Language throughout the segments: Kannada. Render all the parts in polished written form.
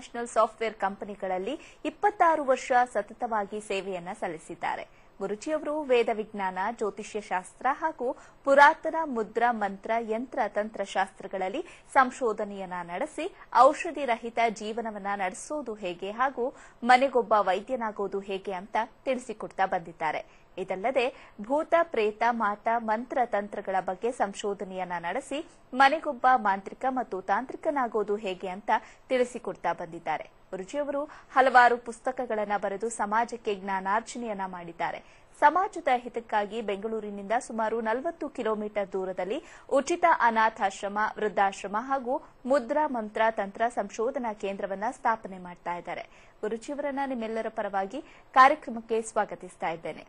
ಮಲ್ಟಿನ್ಯಾಷನಲ್ ಸಾಫ್ಟ್ವೇರ್ ಕಂಪನಿಗಳಲ್ಲಿ 26 ವರ್ಷ ಸತತವಾಗಿ ಸೇವೆಯನ್ನ ಸಲ್ಲಿಸಿದ್ದಾರೆ. ಗುರುಜಿಯವರು ವೇದ ವಿಜ್ಞಾನ, ಜ್ಯೋತಿಷ್ಯ ಶಾಸ್ತ್ರ ಹಾಗೂ ಪುರಾತನ ಮುದ್ರಾ, ಮಂತ್ರ, ಯಂತ್ರ, ತಂತ್ರಶಾಸ್ತ್ರಗಳಲ್ಲಿ ಸಂಶೋಧನೆಯನ್ನ ನಡೆಸಿ ಔಷಧಿ ರಹಿತ ಜೀವನವನ್ನ ನಡೆಸೋದು ಹೇಗೆ ಹಾಗೂ ಮನೆಗೊಬ್ಬ ವೈದ್ಯನಾಗೋದು ಹೇಗೆ ಅಂತ ತಿಳಿಸಿಕೊಡ್ತಾ ಬಂದಿದ್ದಾರೆ. ಇದಲ್ಲದೆ ಭೂತ, ಪ್ರೇತ, ಮಾಟ, ಮಂತ್ರ, ತಂತ್ರಗಳ ಬಗ್ಗೆ ಸಂಶೋಧನೆಯನ್ನ ನಡೆಸಿ ಮನೆಗೊಬ್ಬ ಮಾಂತ್ರಿಕ ಮತ್ತು ತಾಂತ್ರಿಕನಾಗೋದು ಹೇಗೆ ಅಂತ ತಿಳಿಸಿಕೊಡ್ತಾ ಬಂದಿದ್ದಾರೆ. ಗುರುಜಿಯವರು ಹಲವಾರು ಪುಸ್ತಕಗಳನ್ನು ಬರೆದು ಸಮಾಜಕ್ಕೆ ಜ್ಞಾನಾರ್ಜನೆಯನ್ನ ಮಾಡಿದ್ದಾರೆ. ಸಮಾಜದ ಹಿತಕ್ಕಾಗಿ ಬೆಂಗಳೂರಿನಿಂದ ಸುಮಾರು 40 ಕಿಲೋಮೀಟರ್ ದೂರದಲ್ಲಿ ಉಚಿತ ಅನಾಥಾಶ್ರಮ, ವೃದ್ಧಾಶ್ರಮ ಹಾಗೂ ಮುದ್ರಾ, ಮಂತ್ರ, ತಂತ್ರ ಸಂಶೋಧನಾ ಕೇಂದ್ರವನ್ನ ಸ್ಥಾಪನೆ ಮಾಡ್ತಾ ಇದ್ದಾರೆ. ಗುರುಜಿಯವರನ್ನ ನಿಮ್ಮೆಲ್ಲರ ಪರವಾಗಿ ಕಾರ್ಯಕ್ರಮಕ್ಕೆ ಸ್ವಾಗತಿಸ್ತಾ ಇದ್ದೇನೆ.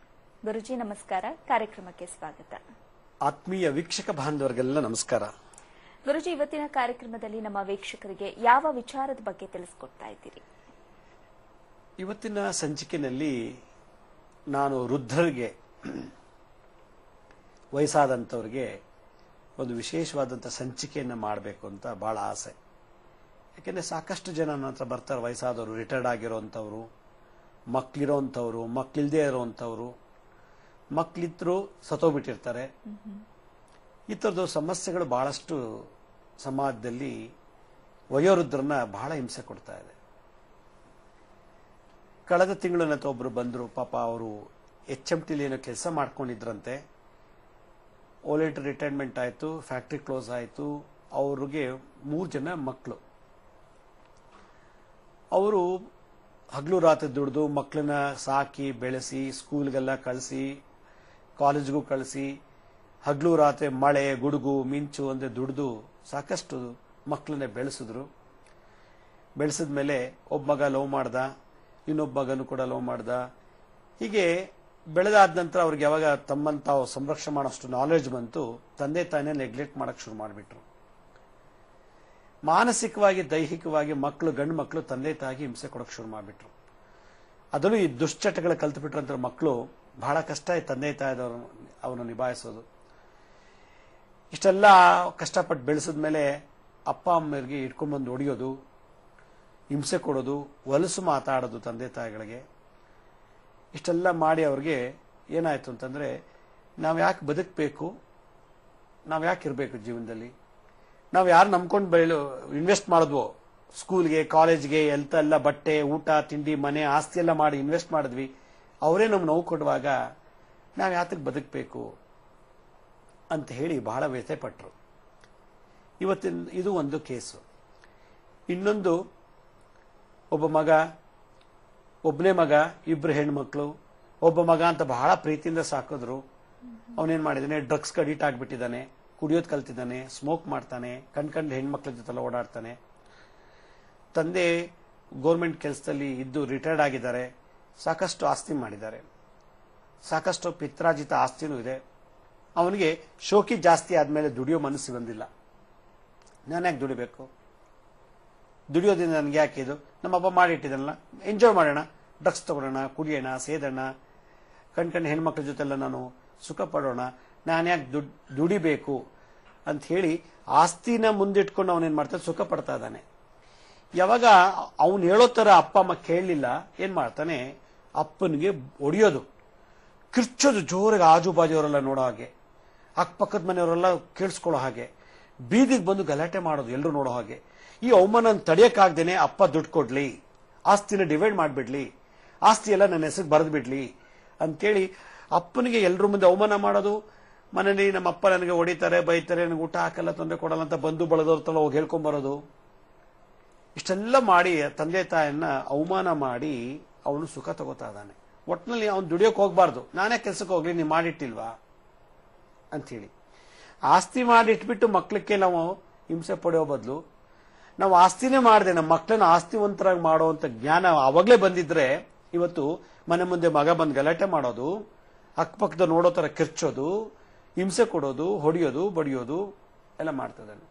ಗುರುಜಿ ನಮಸ್ಕಾರ, ಕಾರ್ಯಕ್ರಮಕ್ಕೆ ಸ್ವಾಗತ. ಆತ್ಮೀಯ ವೀಕ್ಷಕ ಬಾಂಧವರಿಗೆಲ್ಲ ನಮಸ್ಕಾರ. ಗುರುಜಿ, ಇವತ್ತಿನ ಕಾರ್ಯಕ್ರಮದಲ್ಲಿ ನಮ್ಮ ವೀಕ್ಷಕರಿಗೆ ಯಾವ ವಿಚಾರದ ಬಗ್ಗೆ ತಿಳಿಸಿಕೊಡ್ತಾ ಇದ್ದೀರಿ? ಇವತ್ತಿನ ಸಂಚಿಕೆಯಲ್ಲಿ ನಾನು ವೃದ್ಧರಿಗೆ, ವಯಸ್ಸಾದಂಥವ್ರಿಗೆ ಒಂದು ವಿಶೇಷವಾದಂಥ ಸಂಚಿಕೆಯನ್ನು ಮಾಡಬೇಕು ಅಂತ ಬಹಳ ಆಸೆ. ಯಾಕೆಂದರೆ ಸಾಕಷ್ಟು ಜನ ನನ್ನ ಹತ್ರ ಬರ್ತಾರೆ, ವಯಸ್ಸಾದವರು, ರಿಟೈರ್ಡ್ ಆಗಿರೋವಂಥವ್ರು, ಮಕ್ಕಳಿರೋವಂಥವ್ರು, ಮಕ್ಕಳಿಲ್ಲದೆ ಇರೋವಂಥವ್ರು, ಮಕ್ಕಳಿದ್ರು ಸತ್ತೋಗ್ಬಿಟ್ಟಿರ್ತಾರೆ. ಈ ಥರದ್ದು ಸಮಸ್ಯೆಗಳು ಬಹಳಷ್ಟು ಸಮಾಜದಲ್ಲಿ ವಯೋವೃದ್ಧರನ್ನ ಬಹಳ ಹಿಂಸೆ ಕೊಡ್ತಾ ಇದೆ. ಕಳೆದ ತಿಂಗಳ ಒಬ್ಬರು ಬಂದರು. ಪಾಪ ಅವರು HMT ಏನೋ ಕೆಲಸ ಮಾಡ್ಕೊಂಡಿದ್ರಂತೆ. ಓಲೇಟ್ ರಿಟೈರ್ಮೆಂಟ್ ಆಯಿತು, ಫ್ಯಾಕ್ಟ್ರಿ ಕ್ಲೋಸ್ ಆಯಿತು. ಅವ್ರಿಗೆ 3 ಜನ ಮಕ್ಕಳು. ಅವರು ಹಗಲು ರಾತ್ರಿ ದುಡಿದು ಮಕ್ಕಳನ್ನ ಸಾಕಿ ಬೆಳೆಸಿ ಸ್ಕೂಲ್ಗೆಲ್ಲ ಕಳಿಸಿ, ಕಾಲೇಜ್ಗೂ ಕಳಿಸಿ, ಹಗಲು ರಾತ್ರಿ ಮಳೆ, ಗುಡುಗು, ಮಿಂಚು ಅಂದ್ರೆ ದುಡಿದು ಸಾಕಷ್ಟು ಮಕ್ಕಳನ್ನೇ ಬೆಳೆಸಿದ್ರು. ಬೆಳೆಸಿದ ಮೇಲೆ ಒಬ್ಬ ಮಗ ಲವ್ ಮಾಡ್ದ, ಇನ್ನೊಬ್ಬ ಮಗನೂ ಕೂಡ ಲವ್ ಮಾಡ್ದ. ಹೀಗೆ ಬೆಳೆದಾದ ನಂತರ ಅವ್ರಿಗೆ ಯಾವಾಗ ತಮ್ಮನ್ನು ತಾವು ಸಂರಕ್ಷಣೆ ಮಾಡೋಷ್ಟು ನಾಲೆಡ್ಜ್ ಬಂತು, ತಂದೆ ತಾಯಿನೇ ನೆಗ್ಲೆಕ್ಟ್ ಮಾಡಕ್ ಶುರು ಮಾಡಿಬಿಟ್ರು. ಮಾನಸಿಕವಾಗಿ, ದೈಹಿಕವಾಗಿ ಮಕ್ಕಳು, ಗಂಡು ಮಕ್ಕಳು ತಂದೆ ತಾಯಿಗೆ ಹಿಂಸೆ ಕೊಡಕ್ ಶುರು ಮಾಡಿಬಿಟ್ರು. ಅದನ್ನು ಈ ದುಶ್ಚಟಗಳು ಕಲ್ತುಬಿಟ್ರಂತ ಮಕ್ಕಳು ಬಹಳ ಕಷ್ಟ ತಂದೆ ತಾಯಿದವರು ಅವನು ನಿಭಾಯಿಸೋದು. ಇಷ್ಟೆಲ್ಲ ಕಷ್ಟಪಟ್ಟು ಬೆಳೆಸಿದ ಮೇಲೆ ಅಪ್ಪ ಅಮ್ಮರಿಗೆ ಇಟ್ಕೊಂಡ್ಬಂದು ಹೊಡಿಯೋದು, ಹಿಂಸೆ ಕೊಡೋದು, ಹೊಲಸು ಮಾತಾಡೋದು ತಂದೆ ತಾಯಿಗಳಿಗೆ. ಇಷ್ಟೆಲ್ಲ ಮಾಡಿ ಅವ್ರಿಗೆ ಏನಾಯ್ತು ಅಂತಂದ್ರೆ, ನಾವು ಯಾಕೆ ಬದುಕಬೇಕು, ನಾವು ಯಾಕೆ ಇರಬೇಕು ಜೀವನದಲ್ಲಿ, ನಾವು ಯಾರು ನಂಬ್ಕೊಂಡು ಇನ್ವೆಸ್ಟ್ ಮಾಡಿದ್ವೋ, ಸ್ಕೂಲ್ಗೆ, ಕಾಲೇಜ್ಗೆ, ಎಲ್ಲ ಬಟ್ಟೆ, ಊಟ, ತಿಂಡಿ, ಮನೆ, ಆಸ್ತಿ ಎಲ್ಲ ಮಾಡಿ ಇನ್ವೆಸ್ಟ್ ಮಾಡಿದ್ವಿ, ಅವರೇ ನಮ್ಗೆ ನೋವು ಕೊಡುವಾಗ ನಾವು ಯಾತಕ್ಕೆ ಬದುಕಬೇಕು ಅಂತ ಹೇಳಿ ಬಹಳ ವ್ಯಥೆ ಪಟ್ರು. ಇವತ್ತಿನ ಇದು ಒಂದು ಕೇಸು. ಇನ್ನೊಂದು, ಒಬ್ಬ ಮಗ, ಒಬ್ಬನೇ ಮಗ, 2 ಹೆಣ್ಮಕ್ಳು. ಒಬ್ಬ ಮಗ ಅಂತ ಬಹಳ ಪ್ರೀತಿಯಿಂದ ಸಾಕಿದ್ರು. ಅವನೇನ್ ಮಾಡಿದಾನೆ, ಡ್ರಗ್ಸ್ ಅಡಿಕ್ಟ್ ಆಗ್ಬಿಟ್ಟಿದ್ದಾನೆ, ಕುಡಿಯೋದು ಕಲ್ತಿದ್ದಾನೆ, ಸ್ಮೋಕ್ ಮಾಡ್ತಾನೆ, ಕಂಡು ಹೆಣ್ಮಕ್ಳ ಜೊತೆಲ್ಲ ಓಡಾಡ್ತಾನೆ. ತಂದೆ ಗೌರ್ಮೆಂಟ್ ಕೆಲಸದಲ್ಲಿ ಇದ್ದು ರಿಟೈರ್ಡ್ ಆಗಿದ್ದಾರೆ, ಸಾಕಷ್ಟು ಆಸ್ತಿ ಮಾಡಿದ್ದಾರೆ, ಸಾಕಷ್ಟು ಪಿತ್ರಾರ್ಜಿತ ಆಸ್ತಿನೂ ಇದೆ. ಅವನಿಗೆ ಶೋಕಿ ಜಾಸ್ತಿ ಆದ್ಮೇಲೆ ದುಡಿಯೋ ಮನಸ್ಸು ಬಂದಿಲ್ಲ. ನಾನು ಯಾಕೆ ದುಡಿಬೇಕು, ದುಡಿಯೋದ್ರಿಂದ ನನಗೆ ಯಾಕೆ ಇದು, ನಮ್ಮಪ್ಪ ಮಾಡಿಟ್ಟಿದ್ದಲ್ಲ, ಎಂಜಾಯ್ ಮಾಡೋಣ, ಡ್ರಗ್ಸ್ ತಗೊಳ್ಳೋಣ, ಕುಡಿಯೋಣ, ಸೇದೋಣ, ಕಣ್ಕಂಡು ಹೆಣ್ಮಕ್ಳ ಜೊತೆಲ್ಲ ನಾನು ಸುಖ ಪಡೋಣ, ನಾನು ಯಾಕೆ ದುಡಿಬೇಕು ಅಂತ ಹೇಳಿ ಆಸ್ತಿನ ಮುಂದಿಟ್ಕೊಂಡು ಅವನೇನ್ ಮಾಡ್ತಾನೆ, ಸುಖ ಪಡ್ತಾ ಇದ್ದಾನೆ. ಯಾವಾಗ ಅವನು ಹೇಳೋ ತರ ಅಪ್ಪ ಅಮ್ಮ ಕೇಳಲಿಲ್ಲ, ಏನ್ ಮಾಡ್ತಾನೆ, ಅಪ್ಪನಿಗೆ ಹೊಡಿಯೋದು, ಕಿರ್ಚೋದು ಜೋರಾಗಿ, ಆಜು ಬಾಜುವರೆಲ್ಲ ನೋಡೋ ಹಾಗೆ, ಅಕ್ಕಪಕ್ಕದ ಮನೆಯವರೆಲ್ಲ ಕೇಳಿಸ್ಕೊಳ್ಳೋ ಹಾಗೆ, ಬೀದಿಗೆ ಬಂದು ಗಲಾಟೆ ಮಾಡೋದು, ಎಲ್ಲರೂ ನೋಡೋ ಹಾಗೆ. ಈ ಅವಮಾನ ತಡೆಯಕ್ಕಾಗ್ದೇನೆ ಅಪ್ಪ ದುಡ್ಡು ಕೊಡ್ಲಿ, ಆಸ್ತಿನ ಡಿವೈಡ್ ಮಾಡ್ಬಿಡ್ಲಿ, ಆಸ್ತಿ ಎಲ್ಲ ನನ್ನ ಹೆಸರಿಗೆ ಬರೆದು ಬಿಡ್ಲಿ ಅಂತೇಳಿ ಅಪ್ಪನಿಗೆ ಎಲ್ಲರ ಮುಂದೆ ಅವಮಾನ ಮಾಡೋದು. ಮನೇಲಿ ನಮ್ಮ ಅಪ್ಪ ನನಗೆ ಹೊಡಿತಾರೆ, ಬೈತಾರೆ, ನನಗೆ ಊಟ ಹಾಕಲ್ಲ, ತೊಂದರೆ ಕೊಡಲ್ಲ ಅಂತ ಬಂದು ಬಳದವ್ರ ಹೋಗಿ ಹೇಳ್ಕೊಂಡ್ಬರೋದು. ಇಷ್ಟೆಲ್ಲ ಮಾಡಿ ತಂದೆ ತಾಯನ್ನ ಅವಮಾನ ಮಾಡಿ ಅವನು ಸುಖ ತಗೋತಾ ಇದ್ದಾನೆ. ಒಟ್ಟಿನಲ್ಲಿ ಅವನು ದುಡಿಯೋಕೆ ಹೋಗ್ಬಾರ್ದು, ನಾನೇ ಕೆಲ್ಸಕ್ಕೆ ಹೋಗ್ಲಿ, ನೀವು ಮಾಡಿಟ್ಟಿಲ್ವಾ ಅಂಥೇಳಿ. ಆಸ್ತಿ ಮಾಡಿಟ್ಬಿಟ್ಟು ಮಕ್ಕಳಿಗೆ ನಾವು ಹಿಂಸೆ ಪಡೆಯೋ ಬದಲು ನಾವು ಆಸ್ತಿನೇ ಮಾಡದೆ ನಮ್ಮ ಮಕ್ಕಳನ್ನ ಆಸ್ತಿವಂತರಾಗಿ ಮಾಡುವಂತ ಜ್ಞಾನ ಅವಾಗಲೇ ಬಂದಿದ್ರೆ, ಇವತ್ತು ಮನೆ ಮುಂದೆ ಮಗ ಬಂದು ಗಲಾಟೆ ಮಾಡೋದು, ಅಕ್ಕಪಕ್ಕದ ನೋಡೋ ತರ ಕಿರ್ಚೋದು, ಹಿಂಸೆ ಕೊಡೋದು, ಹೊಡಿಯೋದು, ಬಡಿಯೋದು ಎಲ್ಲ ಮಾಡ್ತಿದ್ದಾನೆ.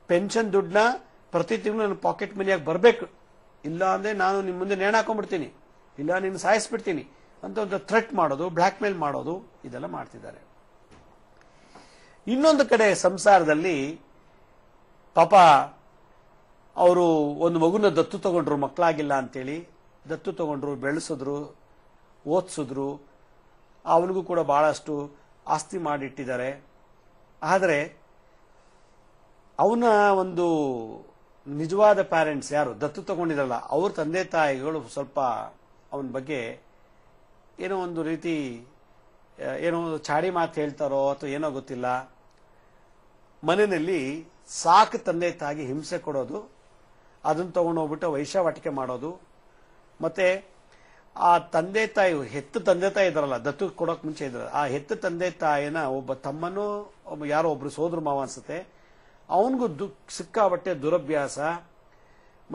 ಪೆನ್ಷನ್ ದುಡ್ಡನ್ನ ಪ್ರತಿ ತಿಂಗಳು ನನ್ನ ಪಾಕೆಟ್ ಮನಿಯಾಗಿ ಬರಬೇಕು, ಇಲ್ಲ ಅಂದ್ರೆ ನಾನು ನಿಮ್ಮ ಮುಂದೆ ನೇಣು ಹಾಕೊಂಡ್ಬಿಡ್ತೀನಿ, ಇಲ್ಲ ನಿನ್ನ ಸಾಯಿಸ್ಬಿಡ್ತೀನಿ ಅಂತ ಒಂದು ಥ್ರೆಟ್ ಮಾಡೋದು, ಬ್ಲ್ಯಾಕ್ ಮೇಲ್ ಮಾಡೋದು, ಇದೆಲ್ಲ ಮಾಡ್ತಿದ್ದಾರೆ. ಇನ್ನೊಂದು ಕಡೆ ಸಂಸಾರದಲ್ಲಿ ಪಾಪ ಅವರು ಒಂದು ಮಗುನ ದತ್ತು ತಗೊಂಡ್ರು, ಮಕ್ಕಳಾಗಿಲ್ಲ ಅಂತೇಳಿ ದತ್ತು ತಗೊಂಡ್ರು, ಬೆಳೆಸಿದ್ರು, ಓದಿಸಿದ್ರು. ಅವನಿಗೂ ಕೂಡ ಬಹಳಷ್ಟು ಆಸ್ತಿ ಮಾಡಿಟ್ಟಿದ್ದಾರೆ. ಆದರೆ ಅವನ ಒಂದು ನಿಜವಾದ ಪ್ಯಾರೆಂಟ್ಸ್ ಯಾರು ದತ್ತು ತಗೊಂಡಿರಲ್ಲ, ಅವ್ರ ತಂದೆ ತಾಯಿಗಳು ಸ್ವಲ್ಪ ಅವನ ಬಗ್ಗೆ ಏನೋ ಒಂದು ರೀತಿ ಏನೋ ಚಾಡಿ ಮಾತು ಹೇಳ್ತಾರೋ ಅಥವಾ ಏನೋ ಗೊತ್ತಿಲ್ಲ, ಮನೆಯಲ್ಲಿ ಸಾಕು ತಂದೆ ತಾಯಿಗೆ ಹಿಂಸೆ ಕೊಡೋದು, ಅದನ್ನ ತಗೊಂಡೋಗ್ಬಿಟ್ಟು ವೈಶ್ಯಾವಟಿಕೆ ಮಾಡೋದು. ಮತ್ತೆ ಆ ತಂದೆ ತಾಯಿ, ಹೆತ್ತ ತಂದೆ ತಾಯಿ ಇದಾರಲ್ಲ, ದತ್ತು ಕೊಡೋಕ್ ಮುಂಚೆ ಇದ್ರ, ಆ ಹೆತ್ತ ತಂದೆ ತಾಯಿನ ಒಬ್ಬ ತಮ್ಮನೂ ಯಾರೋ ಒಬ್ರು ಸೋದರ ಮಾವ ಅನ್ಸುತ್ತೆ, ಅವನಿಗೂ ಸಿಕ್ಕಾಬಟ್ಟೆ ದುರಭ್ಯಾಸ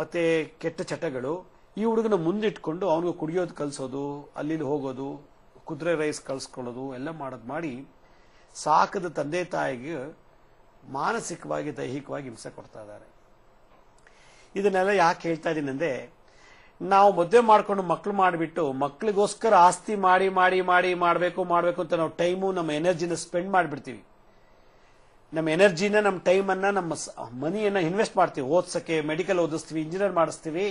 ಮತ್ತೆ ಕೆಟ್ಟ ಚಟಗಳು. ಈ ಹುಡುಗನ ಮುಂದಿಟ್ಕೊಂಡು ಅವನಿಗೂ ಕುಡಿಯೋದು ಕಲ್ಸೋದು, ಅಲ್ಲಿ ಹೋಗೋದು, ಕುದುರೆ ರೈಸ್ ಕಳ್ಸ್ಕೊಳ್ಳೋದು ಎಲ್ಲ ಮಾಡೋದು ಮಾಡಿ ಸಾಕದ ತಂದೆ ತಾಯಿಗೆ ಮಾನಸಿಕವಾಗಿ ದೈಹಿಕವಾಗಿ ಹಿಂಸೆ ಕೊಡ್ತಾ ಇದ್ದಾರೆ. ಇದನ್ನೆಲ್ಲ ಯಾಕೆ ಹೇಳ್ತಾ ಇದ್ದೀನಿ ಅಂದ್ರೆ, ನಾವು ಮದುವೆ ಮಾಡ್ಕೊಂಡು ಮಕ್ಳು ಮಾಡಿಬಿಟ್ಟು ಮಕ್ಳಿಗೋಸ್ಕರ ಆಸ್ತಿ ಮಾಡಿ ಮಾಡಿ ಮಾಡಿ ಮಾಡಬೇಕು ಅಂತ ನಾವು ಟೈಮು ನಮ್ಮ ಎನರ್ಜಿನ ಸ್ಪೆಂಡ್ ಮಾಡಿಬಿಡ್ತೀವಿ. ನಮ್ಮ ಎನರ್ಜಿನ, ನಮ್ಮ ಟೈಮನ್ನ, ನಮ್ಮ ಮನಿಯನ್ನ ಇನ್ವೆಸ್ಟ್ ಮಾಡ್ತೀವಿ. ಓದ್ಸಕ್ಕೆ ಮೆಡಿಕಲ್ ಓದಿಸ್ತೀವಿ, ಇಂಜಿನಿಯರ್ ಮಾಡಿಸ್ತೀವಿ,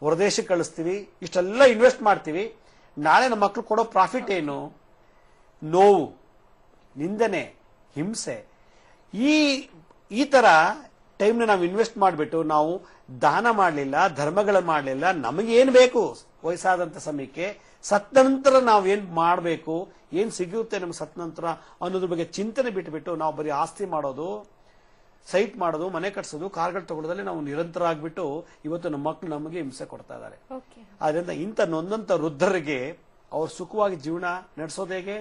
ಹೊರದೇಶಕ್ಕೆ ಕಳಿಸ್ತೀವಿ, ಇಷ್ಟೆಲ್ಲ ಇನ್ವೆಸ್ಟ್ ಮಾಡ್ತೀವಿ. ನಾಳೆ ನಮ್ಮ ಮಕ್ಳು ಕೊಡೋ ಪ್ರಾಫಿಟ್ ಏನು? ನೋವು, ನಿಂದನೆ, ಹಿಂಸೆ. ಈ ತರ ಟೈಮ್ನ ನಾವು ಇನ್ವೆಸ್ಟ್ ಮಾಡಿಬಿಟ್ಟು ನಾವು ದಾನ ಮಾಡಲಿಲ್ಲ, ಧರ್ಮಗಳ ಮಾಡಲಿಲ್ಲ, ನಮಗೇನು ಬೇಕು ವಯಸ್ಸಾದಂತ ಸಮಯಕ್ಕೆ, ಸತ್ತ ನಂತರ ನಾವೇನ್ ಮಾಡಬೇಕು, ಏನ್ ಸಿಗುತ್ತೆ ನಮ್ಗೆ ಸತ್ತ ನಂತರ ಅನ್ನೋದ್ರ ಬಗ್ಗೆ ಚಿಂತನೆ ಬಿಟ್ಬಿಟ್ಟು ನಾವು ಬರೀ ಆಸ್ತಿ ಮಾಡೋದು, ಸೈಟ್ ಮಾಡೋದು, ಮನೆ ಕಟ್ಸೋದು, ಕಾರ್ಗಳು ತಗೊಳ್ಳೋದ್ರಲ್ಲಿ ನಾವು ನಿರಂತರ ಆಗ್ಬಿಟ್ಟು ಇವತ್ತು ನಮ್ಮ ಮಕ್ಕಳು ನಮಗೆ ಹಿಂಸೆ ಕೊಡ್ತಾ ಇದ್ದಾರೆ. ಆದ್ರಿಂದ ಇಂಥ ನೊಂದಂತ ವೃದ್ಧರಿಗೆ ಅವ್ರು ಸುಖವಾಗಿ ಜೀವನ ನಡೆಸೋದು ಹೇಗೆ,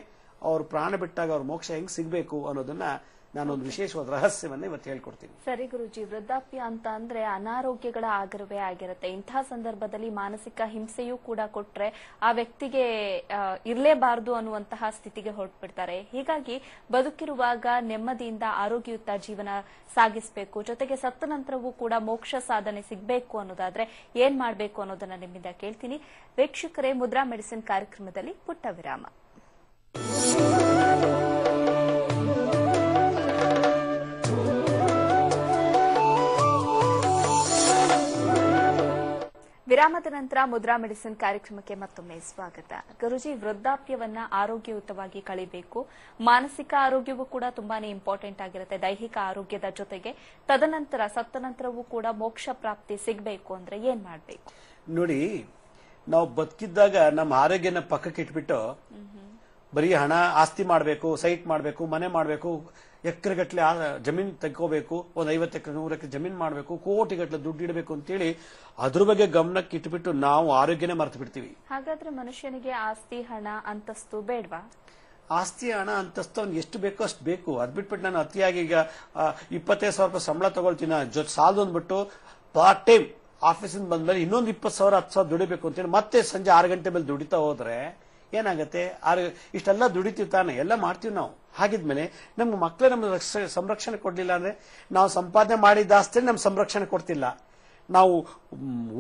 ಅವ್ರ ಪ್ರಾಣ ಬಿಟ್ಟಾಗ ಅವ್ರ ಮೋಕ್ಷ ಹೆಂಗ್ ಸಿಗ್ಬೇಕು ಅನ್ನೋದನ್ನ ನಾನೊಂದು ವಿಶೇಷವಾದ ರಹಸ್ಯವನ್ನ ಇವತ್ತು ಹೇಳ್ಕೊಡ್ತೀನಿ. ಸರಿ ಗುರುಜಿ, ವೃದ್ಧಾಪ್ಯ ಅಂತ ಅಂದ್ರೆ ಅನಾರೋಗ್ಯಗಳ ಆಗರವೇ ಆಗಿರುತ್ತೆ. ಇಂತಹ ಸಂದರ್ಭದಲ್ಲಿ ಮಾನಸಿಕ ಹಿಂಸೆಯೂ ಕೂಡ ಕೊಟ್ರೆ ಆ ವ್ಯಕ್ತಿಗೆ ಇರಲೇಬಾರದು ಅನ್ನುವಂತಹ ಸ್ಥಿತಿಗೆ ಹೊರಟ್ಬಿಡ್ತಾರೆ. ಹೀಗಾಗಿ ಬದುಕಿರುವಾಗ ನೆಮ್ಮದಿಯಿಂದ ಆರೋಗ್ಯಯುತ ಜೀವನ ಸಾಗಿಸಬೇಕು, ಜೊತೆಗೆ ಸತ್ತ ನಂತರವೂ ಕೂಡ ಮೋಕ್ಷ ಸಾಧನೆ ಸಿಗಬೇಕು ಅನ್ನೋದಾದ್ರೆ ಏನ್ ಮಾಡಬೇಕು ಅನ್ನೋದನ್ನ ನಿಮ್ಮಿಂದ ಕೇಳ್ತೀನಿ. ವೀಕ್ಷಕರೇ, ಮುದ್ರಾ ಮೆಡಿಸಿನ್ ಕಾರ್ಯಕ್ರಮದಲ್ಲಿ ಪುಟ್ಟ ವಿರಾಮ. ವಿರಾಮದ ನಂತರ ಮುದ್ರಾ ಮೆಡಿಸಿನ್ ಕಾರ್ಯಕ್ರಮಕ್ಕೆ ಮತ್ತೊಮ್ಮೆ ಸ್ವಾಗತ. ಗುರುಜಿ, ವೃದ್ಧಾಪ್ಯವನ್ನ ಆರೋಗ್ಯಯುತವಾಗಿ ಕಳಿಬೇಕು, ಮಾನಸಿಕ ಆರೋಗ್ಯವೂ ಕೂಡ ತುಂಬಾನೇ ಇಂಪಾರ್ಟೆಂಟ್ ಆಗಿರುತ್ತೆ ದೈಹಿಕ ಆರೋಗ್ಯದ ಜೊತೆಗೆ. ತದನಂತರ ಸತ್ತ ನಂತರವೂ ಕೂಡ ಮೋಕ್ಷ ಪ್ರಾಪ್ತಿ ಸಿಗಬೇಕು ಅಂದ್ರೆ ಏನ್ ಮಾಡ್ಬೇಕು? ನೋಡಿ, ನಾವು ಬದುಕಿದ್ದಾಗ ನಮ್ಮ ಆರೋಗ್ಯನ ಪಕ್ಕಕ್ಕೆ ಇಟ್ಬಿಟ್ಟು ಬರೀ ಹಣ ಆಸ್ತಿ ಮಾಡಬೇಕು, ಸೈಟ್ ಮಾಡಬೇಕು, ಮನೆ ಮಾಡಬೇಕು, ಎಕರೆಗಟ್ಟಲೆ ಜಮೀನ್ ತೆಗೋಬೇಕು, ಒಂದು 50 ಎಕರೆ 100 ಎಕರೆ ಜಮೀನ್ ಮಾಡಬೇಕು, ಕೋಟಿಗಟ್ಟಲೆ ದುಡ್ಡು ಇಡಬೇಕು ಅಂತೇಳಿ ಅದ್ರ ಬಗ್ಗೆ ಗಮನಕ್ಕೆ ಇಟ್ಬಿಟ್ಟು ನಾವು ಆರೋಗ್ಯನೇ ಮರೆತು ಬಿಡ್ತೀವಿ. ಹಾಗಾದ್ರೆ ಮನುಷ್ಯನಿಗೆ ಆಸ್ತಿ, ಹಣ, ಅಂತಸ್ತು ಬೇಡವಾ? ಆಸ್ತಿ, ಹಣ, ಅಂತಸ್ತು ಅವ್ನಿಗೆ ಎಷ್ಟು ಬೇಕೋ ಅಷ್ಟು ಬೇಕು. ಅದ್ ಬಿಟ್ಬಿಟ್ಟು ನಾನು ಅತಿಯಾಗಿ ಈಗ 25,000 ರೂಪಾಯಿ ಸಂಬಳ ತಗೊಳ್ತೀನಿ, ಜೊತೆ ಸಾಲದು ಅಂದ್ಬಿಟ್ಟು ಪಾರ್ಟ್ ಟೈಮ್ ಆಫೀಸಿಂದ ಬಂದ್ಮೇಲೆ ಇನ್ನೊಂದು 20,000 10,000 ದುಡಿಬೇಕು ಅಂತೇಳಿ ಮತ್ತೆ ಸಂಜೆ 6 ಗಂಟೆ ಮೇಲೆ ದುಡಿತಾ ಹೋದ್ರೆ ಏನಾಗತ್ತೆ? ಇಷ್ಟೆಲ್ಲ ದುಡಿತೀವಿ ತಾನೆ, ಎಲ್ಲ ಮಾಡ್ತೀವಿ ನಾವು. ಹಾಗಿದ್ಮೇಲೆ ನಮ್ಗೆ ಮಕ್ಕಳೇ ನಮ್ಗೆ ಸಂರಕ್ಷಣೆ ಕೊಡ್ಲಿಲ್ಲ ಅಂದ್ರೆ, ನಾವು ಸಂಪಾದನೆ ಮಾಡಿದ ಆಸ್ತಿ ನಮ್ಗೆ ಸಂರಕ್ಷಣೆ ಕೊಡ್ತಿಲ್ಲ, ನಾವು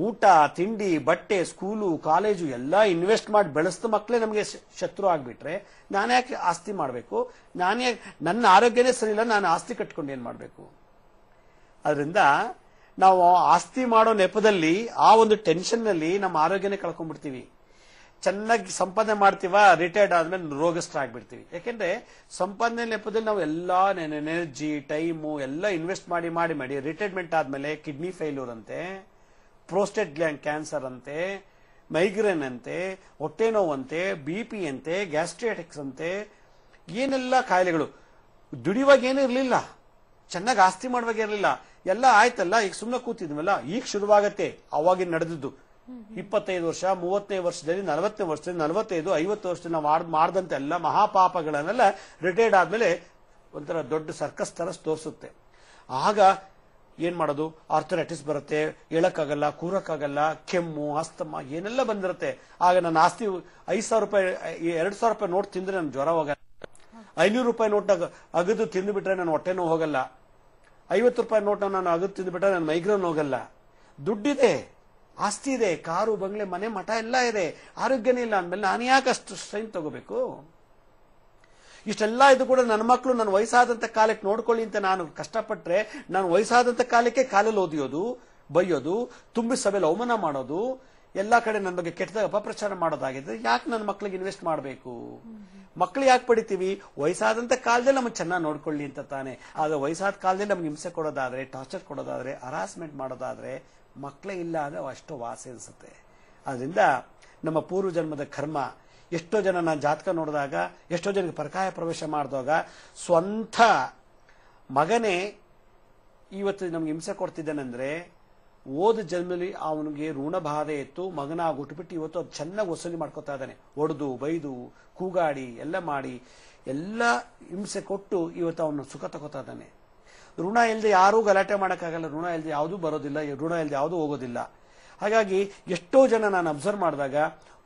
ಊಟ, ತಿಂಡಿ, ಬಟ್ಟೆ, ಸ್ಕೂಲು, ಕಾಲೇಜು ಎಲ್ಲ ಇನ್ವೆಸ್ಟ್ ಮಾಡಿ ಬೆಳೆಸಿದ ಮಕ್ಕಳೇ ನಮಗೆ ಶತ್ರು ಆಗ್ಬಿಟ್ರೆ ನಾನ್ಯಾಕೆ ಆಸ್ತಿ ಮಾಡಬೇಕು? ನನ್ನ ಆರೋಗ್ಯನೇ ಸರಿ ಇಲ್ಲ, ನಾನು ಆಸ್ತಿ ಕಟ್ಕೊಂಡು ಏನ್ ಮಾಡಬೇಕು? ಅದರಿಂದ ನಾವು ಆಸ್ತಿ ಮಾಡೋ ನೆಪದಲ್ಲಿ ಆ ಒಂದು ಟೆನ್ಷನ್ ನಲ್ಲಿ ನಮ್ಮ ಆರೋಗ್ಯನೇ ಕಳ್ಕೊಂಡ್ಬಿಡ್ತೀವಿ. ಚೆನ್ನಾಗಿ ಸಂಪಾದನೆ ಮಾಡ್ತೀವ, ರಿಟೈರ್ಡ್ ಆದ್ಮೇಲೆ ರೋಗಸ್ಥರಾಗ್ಬಿಡ್ತೀವಿ. ಯಾಕೆಂದ್ರೆ ಸಂಪಾದನೆ ನೆಪದಲ್ಲಿ ನಾವು ಎಲ್ಲಾ ಎನರ್ಜಿ, ಟೈಮು ಎಲ್ಲ ಇನ್ವೆಸ್ಟ್ ಮಾಡಿ ಮಾಡಿ ಮಾಡಿ ರಿಟೈರ್ಮೆಂಟ್ ಆದ್ಮೇಲೆ ಕಿಡ್ನಿ ಫೇಲ್ಯೂರ್ ಅಂತೆ, ಪ್ರೋಸ್ಟೇಟ್ ಗ್ಲ್ಯಾಂಡ್ ಕ್ಯಾನ್ಸರ್ ಅಂತೆ, ಮೈಗ್ರೇನ್ ಅಂತೆ, ಹೊಟ್ಟೆ ನೋವಂತೆ, BP ಅಂತೆ, ಗ್ಯಾಸ್ಟ್ರೈಟಿಕ್ಸ್ ಅಂತೆ, ಏನೆಲ್ಲ ಕಾಯಿಲೆಗಳು. ದುಡಿಯುವಾಗ ಏನೂ ಇರಲಿಲ್ಲ, ಚೆನ್ನಾಗಿ ಆಸ್ತಿ ಮಾಡುವಾಗ ಇರಲಿಲ್ಲ, ಎಲ್ಲ ಆಯ್ತಲ್ಲ, ಈಗ ಸುಮ್ಮನೆ ಕೂತಿದ್ವಲ್ಲ, ಈಗ ಶುರುವಾಗತ್ತೆ ಅವಾಗಿನ ನಡೆದಿದ್ದು. 25 ವರ್ಷ, 35 ವರ್ಷದಲ್ಲಿ, 40 ವರ್ಷದಲ್ಲಿ, 45, 50 ವರ್ಷದಲ್ಲಿ ನಾವು ಮಾಡಿದಂತ ಎಲ್ಲ ಮಹಾಪಾಪಗಳನ್ನೆಲ್ಲ ರಿಟೈರ್ಡ್ ಆದ್ಮೇಲೆ ಒಂಥರ ದೊಡ್ಡ ಸರ್ಕಸ್ ತರ ತೋರಿಸುತ್ತೆ. ಆಗ ಏನ್ ಮಾಡೋದು? ಆರ್ಥರೈಟಿಸ್ ಬರುತ್ತೆ, ಹೇಳಕ್ಕಾಗಲ್ಲ, ಕೂರಕ್ಕಾಗಲ್ಲ, ಕೆಮ್ಮು, ಅಸ್ತಮ ಏನೆಲ್ಲ ಬಂದಿರುತ್ತೆ. ಆಗ ನನ್ನ ಆಸ್ತಿ 5,000 ರೂಪಾಯಿ 2,000 ರೂಪಾಯಿ ನೋಟ್ ತಿಂದ್ರೆ ನನ್ ಜ್ವರ ಹೋಗಲ್ಲ, 500 ರೂಪಾಯಿ ನೋಟ್ ಅಗದು ತಿಂದುಬಿಟ್ರೆ ನನ್ನ ಹೊಟ್ಟೆ ನೋವು ಹೋಗಲ್ಲ, 50 ರೂಪಾಯಿ ನೋಟ್ ನಾನು ಅಗದು ತಿಂದುಬಿಟ್ರೆ ನನ್ನ ಮೈಗ್ರೇನ್ ಹೋಗಲ್ಲ. ದುಡ್ಡಿದೆ, ಆಸ್ತಿ ಇದೆ, ಕಾರು, ಬಂಗ್ಲೆ, ಮನೆ, ಮಠ ಎಲ್ಲ ಇದೆ, ಆರೋಗ್ಯನೇ ಇಲ್ಲ ಅಂದ್ಮೇಲೆ ನಾನು ಯಾಕೆ ಅಷ್ಟು ಸ್ಟ್ರೈನ್ ತಗೋಬೇಕು? ಇಷ್ಟೆಲ್ಲ ಇದು ಕೂಡ ನನ್ನ ಮಕ್ಕಳು ನನ್ನ ವಯಸ್ಸಾದಂತ ಕಾಲಕ್ಕೆ ನೋಡ್ಕೊಳ್ಳಿ ಅಂತ ನಾನು ಕಷ್ಟಪಟ್ರೆ, ನಾನು ವಯಸ್ಸಾದಂತ ಕಾಲಕ್ಕೆ ಕಾಲಲ್ಲಿ ಓದಿಯೋದು, ಬೈಯೋದು, ತುಂಬಿ ಸಭೆಯಲ್ಲಿ ಅವಮಾನ ಮಾಡೋದು, ಎಲ್ಲಾ ಕಡೆ ನನ್ನ ಬಗ್ಗೆ ಕೆಟ್ಟದಾಗ ಅಪಪ್ರಚಾರ ಮಾಡೋದಾಗಿದ್ರೆ ಯಾಕೆ ನನ್ನ ಮಕ್ಕಳಿಗೆ ಇನ್ವೆಸ್ಟ್ ಮಾಡಬೇಕು? ಮಕ್ಕಳು ಯಾಕೆ ಪಡಿತೀವಿ? ವಯಸ್ಸಾದಂತ ಕಾಲದಲ್ಲಿ ನಮಗೆ ಚೆನ್ನಾಗಿ ನೋಡ್ಕೊಳ್ಳಿ ಅಂತ ತಾನೆ. ಆದ್ರೆ ವಯಸ್ಸಾದ ಕಾಲದಲ್ಲಿ ನಮ್ಗೆ ಹಿಂಸೆ ಕೊಡೋದಾದ್ರೆ, ಟಾರ್ಚರ್ ಕೊಡೋದಾದ್ರೆ, ಹರಾಸ್ಮೆಂಟ್ ಮಾಡೋದಾದ್ರೆ ಮಕ್ಕಳೇ ಇಲ್ಲ ಅಂದ್ರೆ ಅಷ್ಟು ವಾಸಿ ಅನ್ಸುತ್ತೆ. ಆದ್ರಿಂದ ನಮ್ಮ ಪೂರ್ವ ಜನ್ಮದ ಕರ್ಮ. ಎಷ್ಟೋ ಜನ ನಾನು ಜಾತಕ ನೋಡಿದಾಗ, ಎಷ್ಟೋ ಜನಕ್ಕೆ ಪರಕಾಯ ಪ್ರವೇಶ ಮಾಡಿದಾಗ ಸ್ವಂತ ಮಗನೇ ಇವತ್ತು ನಮ್ಗೆ ಹಿಂಸೆ ಕೊಡ್ತಿದ್ದಾನಂದ್ರೆ ಓದ ಜನ್ಮದಲ್ಲಿ ಅವನಿಗೆ ಋಣ ಬಾಧೆ ಇತ್ತು, ಮಗನಾಗಿ ಹುಟ್ಟುಬಿಟ್ಟು ಇವತ್ತು ಅದು ಚೆನ್ನಾಗಿ ವಸೂಲಿ ಮಾಡ್ಕೊತಾ ಇದ್ದಾನೆ. ಒಡೆದು ಬೈದು ಕೂಗಾಡಿ ಎಲ್ಲ ಮಾಡಿ ಎಲ್ಲ ಹಿಂಸೆ ಕೊಟ್ಟು ಇವತ್ತು ಅವನು ಸುಖ ತಗೋತಾ ಇದ್ದಾನೆ. ಋಣ ಇಲ್ಲದೆ ಯಾರೂ ಗಲಾಟೆ ಮಾಡೋಕ್ಕಾಗಲ್ಲ, ಋಣ ಇಲ್ಲದೆ ಯಾವುದೂ ಬರೋದಿಲ್ಲ, ಋಣ ಇಲ್ಲದೆ ಯಾವುದೂ ಹೋಗೋದಿಲ್ಲ. ಹಾಗಾಗಿ ಎಷ್ಟೋ ಜನ ನಾನು ಅಬ್ಸರ್ವ್ ಮಾಡಿದಾಗ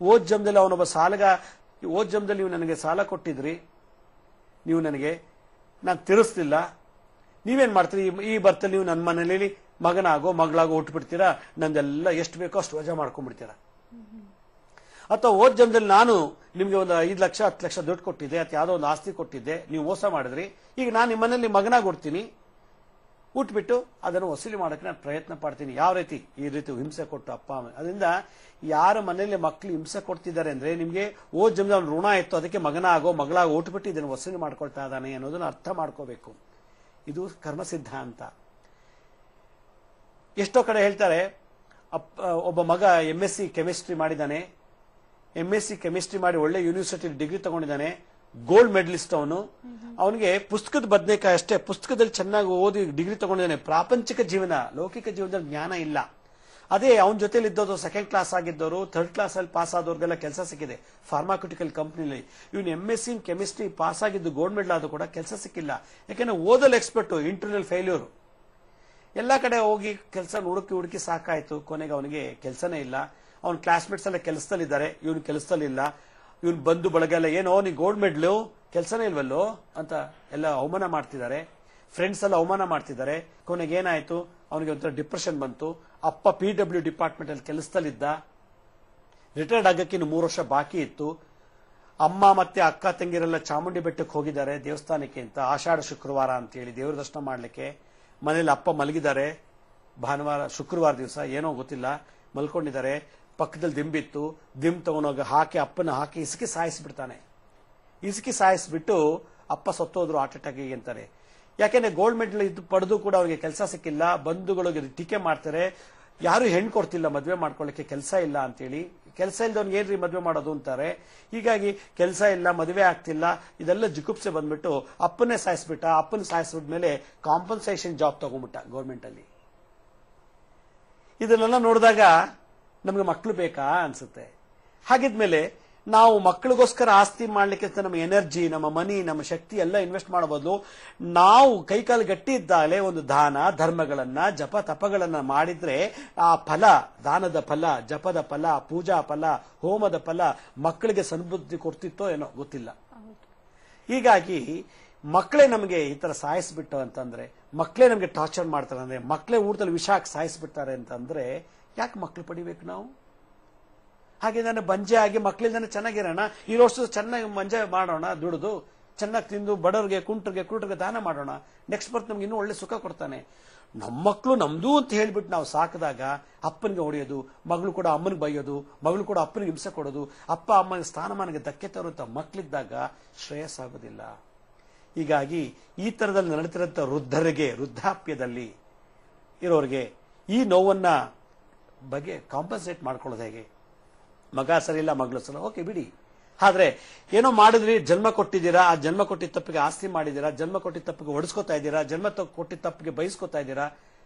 ಓದ್ ಜನ್ಮದಲ್ಲಿ ಅವನೊಬ್ಬ ಓದ್ ಜನ್ಮದಲ್ಲಿ ನೀವು ನನಗೆ ಸಾಲ ಕೊಟ್ಟಿದ್ರಿ, ನೀವು ನನಗೆ ನಾನು ತೀರಿಸ್ಲಿಲ್ಲ, ನೀವೇನ್ ಮಾಡ್ತೀರಿ? ಈ ಬರ್ತಲ್ಲಿ ನೀವು ನನ್ನ ಮನೇಲಿ ಮಗನಾಗೋ ಮಗಳಾಗೋ ಹುಟ್ಟುಬಿಡ್ತೀರಾ, ನಂದೆಲ್ಲ ಎಷ್ಟು ಬೇಕೋ ಅಷ್ಟು ವಜಾ ಮಾಡ್ಕೊಂಡ್ಬಿಡ್ತೀರಾ. ಅಥವಾ ಓದ್ ಜನ್ಮದಲ್ಲಿ ನಾನು ನಿಮ್ಗೆ ಒಂದು 5 ಲಕ್ಷ 10 ಲಕ್ಷ ದುಡ್ಡು ಕೊಟ್ಟಿದ್ದೆ, ಅಥವಾ ಯಾವುದೋ ಒಂದು ಆಸ್ತಿ ಕೊಟ್ಟಿದ್ದೆ, ನೀವು ಮೋಸ ಮಾಡಿದ್ರಿ, ಈಗ ನಾನು ನಿಮ್ಮ ಮನೇಲಿ ಮಗನಾಗಿ ಹುಡ್ತೀನಿ, ಹುಟ್ಬಿಟ್ಟು ಅದನ್ನು ವಸೂಲಿ ಮಾಡೋಕೆ ನಾನು ಪ್ರಯತ್ನ ಪಡ್ತೀನಿ. ಯಾವ ರೀತಿ? ಈ ರೀತಿ ಹಿಂಸೆ ಕೊಟ್ಟು ಅಪ್ಪ ಅಮ್ಮ. ಅದರಿಂದ ಯಾರ ಮನೆಯಲ್ಲಿ ಮಕ್ಕಳು ಹಿಂಸೆ ಕೊಡ್ತಿದ್ದಾರೆ ಅಂದ್ರೆ ನಿಮ್ಗೆ ಓದ್ ಜನ್ಮದ ಅವ್ನ ಋಣ ಇತ್ತು, ಅದಕ್ಕೆ ಮಗನಾಗೋ ಮಗಳಾಗೋ ಹುಟ್ಟುಬಿಟ್ಟು ಇದನ್ನು ವಸೂಲಿ ಮಾಡ್ಕೊಳ್ತಾ ಇದ್ದಾನೆ ಅನ್ನೋದನ್ನ ಅರ್ಥ ಮಾಡ್ಕೋಬೇಕು. ಇದು ಕರ್ಮ ಸಿದ್ಧಾಂತ. ಎಷ್ಟೋ ಕಡೆ ಹೇಳ್ತಾರೆ, ಒಬ್ಬ ಮಗ MSc ಕೆಮಿಸ್ಟ್ರಿ ಮಾಡಿದ್ದಾನೆ, MSc ಕೆಮಿಸ್ಟ್ರಿ ಮಾಡಿ ಒಳ್ಳೆ ಯೂನಿವರ್ಸಿಟಿ ಡಿಗ್ರಿ ತಗೊಂಡಿದ್ದಾನೆ, ಗೋಲ್ಡ್ ಮೆಡಲಿಸ್ಟ್ ಅವನು. ಅವನಿಗೆ ಪುಸ್ತಕದ ಬದನೆಕಾಯಿ ಅಷ್ಟೇ, ಪುಸ್ತಕದಲ್ಲಿ ಚೆನ್ನಾಗಿ ಓದಿ ಡಿಗ್ರಿ ತಗೊಂಡಿದ್ದಾನೆ, ಪ್ರಾಪಂಚಿಕ ಜೀವನ ಲೌಕಿಕ ಜೀವನದಲ್ಲಿ ಜ್ಞಾನ ಇಲ್ಲ. ಅದೇ ಅವನ ಜೊತೆಲಿ ಇದ್ದವರು 2nd ಕ್ಲಾಸ್ ಆಗಿದ್ದವರು 3rd ಕ್ಲಾಸ್ ಅಲ್ಲಿ ಪಾಸ್ ಆದವ್ರಿಗೆಲ್ಲ ಕೆಲಸ ಸಿಕ್ಕಿದೆ ಫಾರ್ಮಾಕ್ಯೂಟಿಕಲ್ ಕಂಪ್ನಿಲಿ. ಇವನು MSc ಕೆಮಿಸ್ಟ್ರಿ ಪಾಸ್ ಆಗಿದ್ದು ಗೋಲ್ಡ್ ಮೆಡಲ್ ಆದ್ರೂ ಕೂಡ ಕೆಲಸ ಸಿಕ್ಕಿಲ್ಲ. ಯಾಕೆಂದ್ರೆ ಓದಲ್ ಎಕ್ಸ್ಪರ್ಟ್, ಇಂಟರ್ನಲ್ ಫೇಲ್ಯೂರ್. ಎಲ್ಲಾ ಕಡೆ ಹೋಗಿ ಕೆಲಸ ಹುಡುಕಿ ಸಾಕಾಯ್ತು, ಕೊನೆಗೆ ಅವನಿಗೆ ಕೆಲಸನೇ ಇಲ್ಲ. ಅವನ ಕ್ಲಾಸ್ಮೇಟ್ಸ್ ಎಲ್ಲ ಕೆಲಸದಲ್ಲಿದ್ದಾರೆ, ಇವನು ಕೆಲಸದಲ್ಲಿಲ್ಲ. ಇವನು ಬಂದು ಬಳಗೆಲ್ಲ ಏನೋ ನೀ ಗೋಲ್ಡ್ ಮೆಡ್ಲು ಕೆಲಸನೇ ಇಲ್ವಲ್ಲೋ ಅಂತ ಎಲ್ಲ ಅವಮಾನ ಮಾಡ್ತಿದ್ದಾರೆ, ಫ್ರೆಂಡ್ಸ್ ಎಲ್ಲ ಅವಮಾನ ಮಾಡ್ತಿದ್ದಾರೆ. ಕೊನೆಗೆ ಏನಾಯ್ತು, ಅವನಿಗೆ ಒಂಥರ ಡಿಪ್ರೆಷನ್ ಬಂತು. ಅಪ್ಪ PW ಡಿಪಾರ್ಟ್ಮೆಂಟ್ ಅಲ್ಲಿ ಕೆಲಸದಲ್ಲಿದ್ದ, ರಿಟೈರ್ಡ್ ಆಗಕ್ಕೆ ಇನ್ನು 3 ವರ್ಷ ಬಾಕಿ ಇತ್ತು. ಅಮ್ಮ ಮತ್ತೆ ಅಕ್ಕ ತಂಗಿರೆಲ್ಲ ಚಾಮುಂಡಿ ಬೆಟ್ಟಕ್ಕೆ ಹೋಗಿದ್ದಾರೆ ದೇವಸ್ಥಾನಕ್ಕೆ ಅಂತ, ಆಷಾಢ ಶುಕ್ರವಾರ ಅಂತ ಹೇಳಿ ದೇವರ ದರ್ಶನ ಮಾಡ್ಲಿಕ್ಕೆ. ಮನೇಲಿ ಅಪ್ಪ ಮಲಗಿದ್ದಾರೆ, ಭಾನುವಾರ ಶುಕ್ರವಾರ ದಿವಸ ಏನೋ ಗೊತ್ತಿಲ್ಲ, ಮಲ್ಕೊಂಡಿದ್ದಾರೆ. ಪಕ್ಕದಲ್ಲಿ ದಿಂಬಿತ್ತು, ದಿಂಬ್ ತಗೊಂಡೋಗ ಅಪ್ಪನ ಹಾಕಿ ಇಸುಕಿ ಸಾಯಿಸ್ಬಿಡ್ತಾನೆ. ಇಸುಕಿ ಸಾಯಿಸ್ಬಿಟ್ಟು ಅಪ್ಪ ಸತ್ತೋದ್ರು ಹಾರ್ಟ್ ಅಟ್ಯಾಕ್ ಅಂತಾರೆ. ಯಾಕೆಂದ್ರೆ ಗೋಲ್ಡ್ ಮೆಡಲ್ ಇದ್ದು ಪಡೆದು ಕೂಡ ಅವರಿಗೆ ಕೆಲಸ ಸಿಕ್ಕಿಲ್ಲ, ಬಂಧುಗಳಿಗೆ ಟೀಕೆ ಮಾಡ್ತಾರೆ, ಯಾರು ಹೆಣ್ಣು ಕೊಡ್ತಿಲ್ಲ ಮದ್ವೆ ಮಾಡ್ಕೊಳ್ಳಿಕ್ಕೆ, ಕೆಲಸ ಇಲ್ಲ ಅಂತೇಳಿ. ಕೆಲಸ ಇಲ್ದವ್ನಿಗೆ ಏನ್ರಿ ಮದ್ವೆ ಮಾಡೋದು ಅಂತಾರೆ. ಹೀಗಾಗಿ ಕೆಲಸ ಇಲ್ಲ, ಮದುವೆ ಆಗ್ತಿಲ್ಲ, ಇದೆಲ್ಲ ಜಿಗುಪ್ಸೆ ಬಂದ್ಬಿಟ್ಟು ಅಪ್ಪನ್ನೇ ಸಾಯಿಸ್ಬಿಟ್ಟ. ಅಪ್ಪನ ಸಾಯಿಸ್ಬಿಟ್ಮೇಲೆ ಕಾಂಪನ್ಸೇಷನ್ ಜಾಬ್ ತಗೊಂಡ್ಬಿಟ್ಟ ಗೌರ್ಮೆಂಟ್ ಅಲ್ಲಿ. ಇದನ್ನೆಲ್ಲ ನೋಡಿದಾಗ ನಮ್ಗೆ ಮಕ್ಕಳು ಬೇಕಾ ಅನ್ಸುತ್ತೆ. ಹಾಗಿದ್ಮೇಲೆ ನಾವು ಮಕ್ಕಳಿಗೋಸ್ಕರ ಆಸ್ತಿ ಮಾಡ್ಲಿಕ್ಕೆ ನಮ್ಮ ಎನರ್ಜಿ, ನಮ್ಮ ಮನಿ, ನಮ್ಮ ಶಕ್ತಿ ಎಲ್ಲ ಇನ್ವೆಸ್ಟ್ ಮಾಡಬಹುದು. ನಾವು ಕೈಕಾಲು ಗಟ್ಟಿ ಇದ್ದಾಗಲೇ ಒಂದು ದಾನ ಧರ್ಮಗಳನ್ನ ಜಪ ತಪಗಳನ್ನ ಮಾಡಿದ್ರೆ ಆ ಫಲ, ದಾನದ ಫಲ, ಜಪದ ಫಲ, ಪೂಜಾ ಫಲ, ಹೋಮದ ಫಲ ಮಕ್ಕಳಿಗೆ ಸನ್ಬುದ್ಧಿ ಕೊಡ್ತಿತ್ತೋ ಏನೋ ಗೊತ್ತಿಲ್ಲ. ಹೀಗಾಗಿ ಮಕ್ಕಳೇ ನಮಗೆ ಈ ತರ ಸಾಯಿಸ್ಬಿಟ್ಟು ಅಂತಂದ್ರೆ, ಮಕ್ಕಳೇ ನಮಗೆ ಟಾರ್ಚರ್ ಮಾಡ್ತಾರೆ ಅಂದ್ರೆ, ಮಕ್ಕಳೇ ಊಟದಲ್ಲಿ ವಿಷ ಹಾಕಿ ಸಾಯಿಸ್ಬಿಡ್ತಾರೆ ಅಂತಂದ್ರೆ ಯಾಕೆ ಮಕ್ಕಳು ಪಡಿಬೇಕು ನಾವು? ಹಾಗೆ ನಾನು ಬಂಜೆ ಆಗಿ ಮಕ್ಕಳಿಂದಾನೆ ಚೆನ್ನಾಗಿರೋಣ, ಈ ವರ್ಷ ಚೆನ್ನಾಗಿ ಮಂಜೆ ಮಾಡೋಣ, ದುಡಿದು ಚೆನ್ನಾಗಿ ತಿಂದು ಬಡವ್ರಿಗೆ ಕುಂಟ್ರಿಗೆ ದಾನ ಮಾಡೋಣ, ನೆಕ್ಸ್ಟ್ ಬರ್ತ್ ನಮ್ಗೆ ಇನ್ನೂ ಒಳ್ಳೆ ಸುಖ ಕೊಡ್ತಾನೆ. ನಮ್ಮ ಮಕ್ಕಳು ನಮ್ದು ಅಂತ ಹೇಳ್ಬಿಟ್ಟು ನಾವು ಸಾಕಿದಾಗ ಅಪ್ಪನಿಗೆ ಹೊಡೆಯೋದು, ಮಗಳು ಕೂಡ ಅಮ್ಮನಿಗೆ ಬೈಯೋದು, ಮಗಳು ಕೂಡ ಅಪ್ಪನಿಗೆ ಹಿಂಸೆ ಕೊಡೋದು, ಅಪ್ಪ ಅಮ್ಮನ ಸ್ಥಾನಮಾನಕ್ಕೆ ಧಕ್ಕೆ ತರುವಂತ ಮಕ್ಕಳಿದ್ದಾಗ ಶ್ರೇಯಸ್ಸಾಗೋದಿಲ್ಲ. ಹೀಗಾಗಿ ಈ ತರದಲ್ಲಿ ನಡೀತಿರಂತ ವೃದ್ಧರಿಗೆ, ವೃದ್ಧಾಪ್ಯದಲ್ಲಿ ಇರೋರಿಗೆ ಈ ನೋವನ್ನ ಬಗ್ಗೆ ಕಾಂಪನ್ಸೇಟ್ ಮಾಡ್ಕೊಳ್ಳೋದು ಹೇಗೆ? ಮಗ ಸರಿ ಇಲ್ಲ, ಮಗಳು ಸರಿ, ಓಕೆ ಬಿಡಿ. ಆದ್ರೆ ಏನೋ ಮಾಡಿದ್ರಿ, ಜನ್ಮ ಕೊಟ್ಟಿದ್ದೀರಾ, ಆ ಜನ್ಮ ಕೊಟ್ಟಿದ್ದ ತಪ್ಪಿಗೆ ಆಸ್ತಿ ಮಾಡಿದ್ದೀರಾ, ಜನ್ಮ ಕೊಟ್ಟಿದ್ದ ತಪ್ಪಿಗೆ ಹೊಡಿಸ್ಕೊತಾ ಇದ್ದೀರಾ, ಜನ್ಮ ಕೊಟ್ಟಿದ್ದ ತಪ್ಪಿಗೆ ಬಯಸ್ಕೊತಾ ಇದ್ದೀರಾ.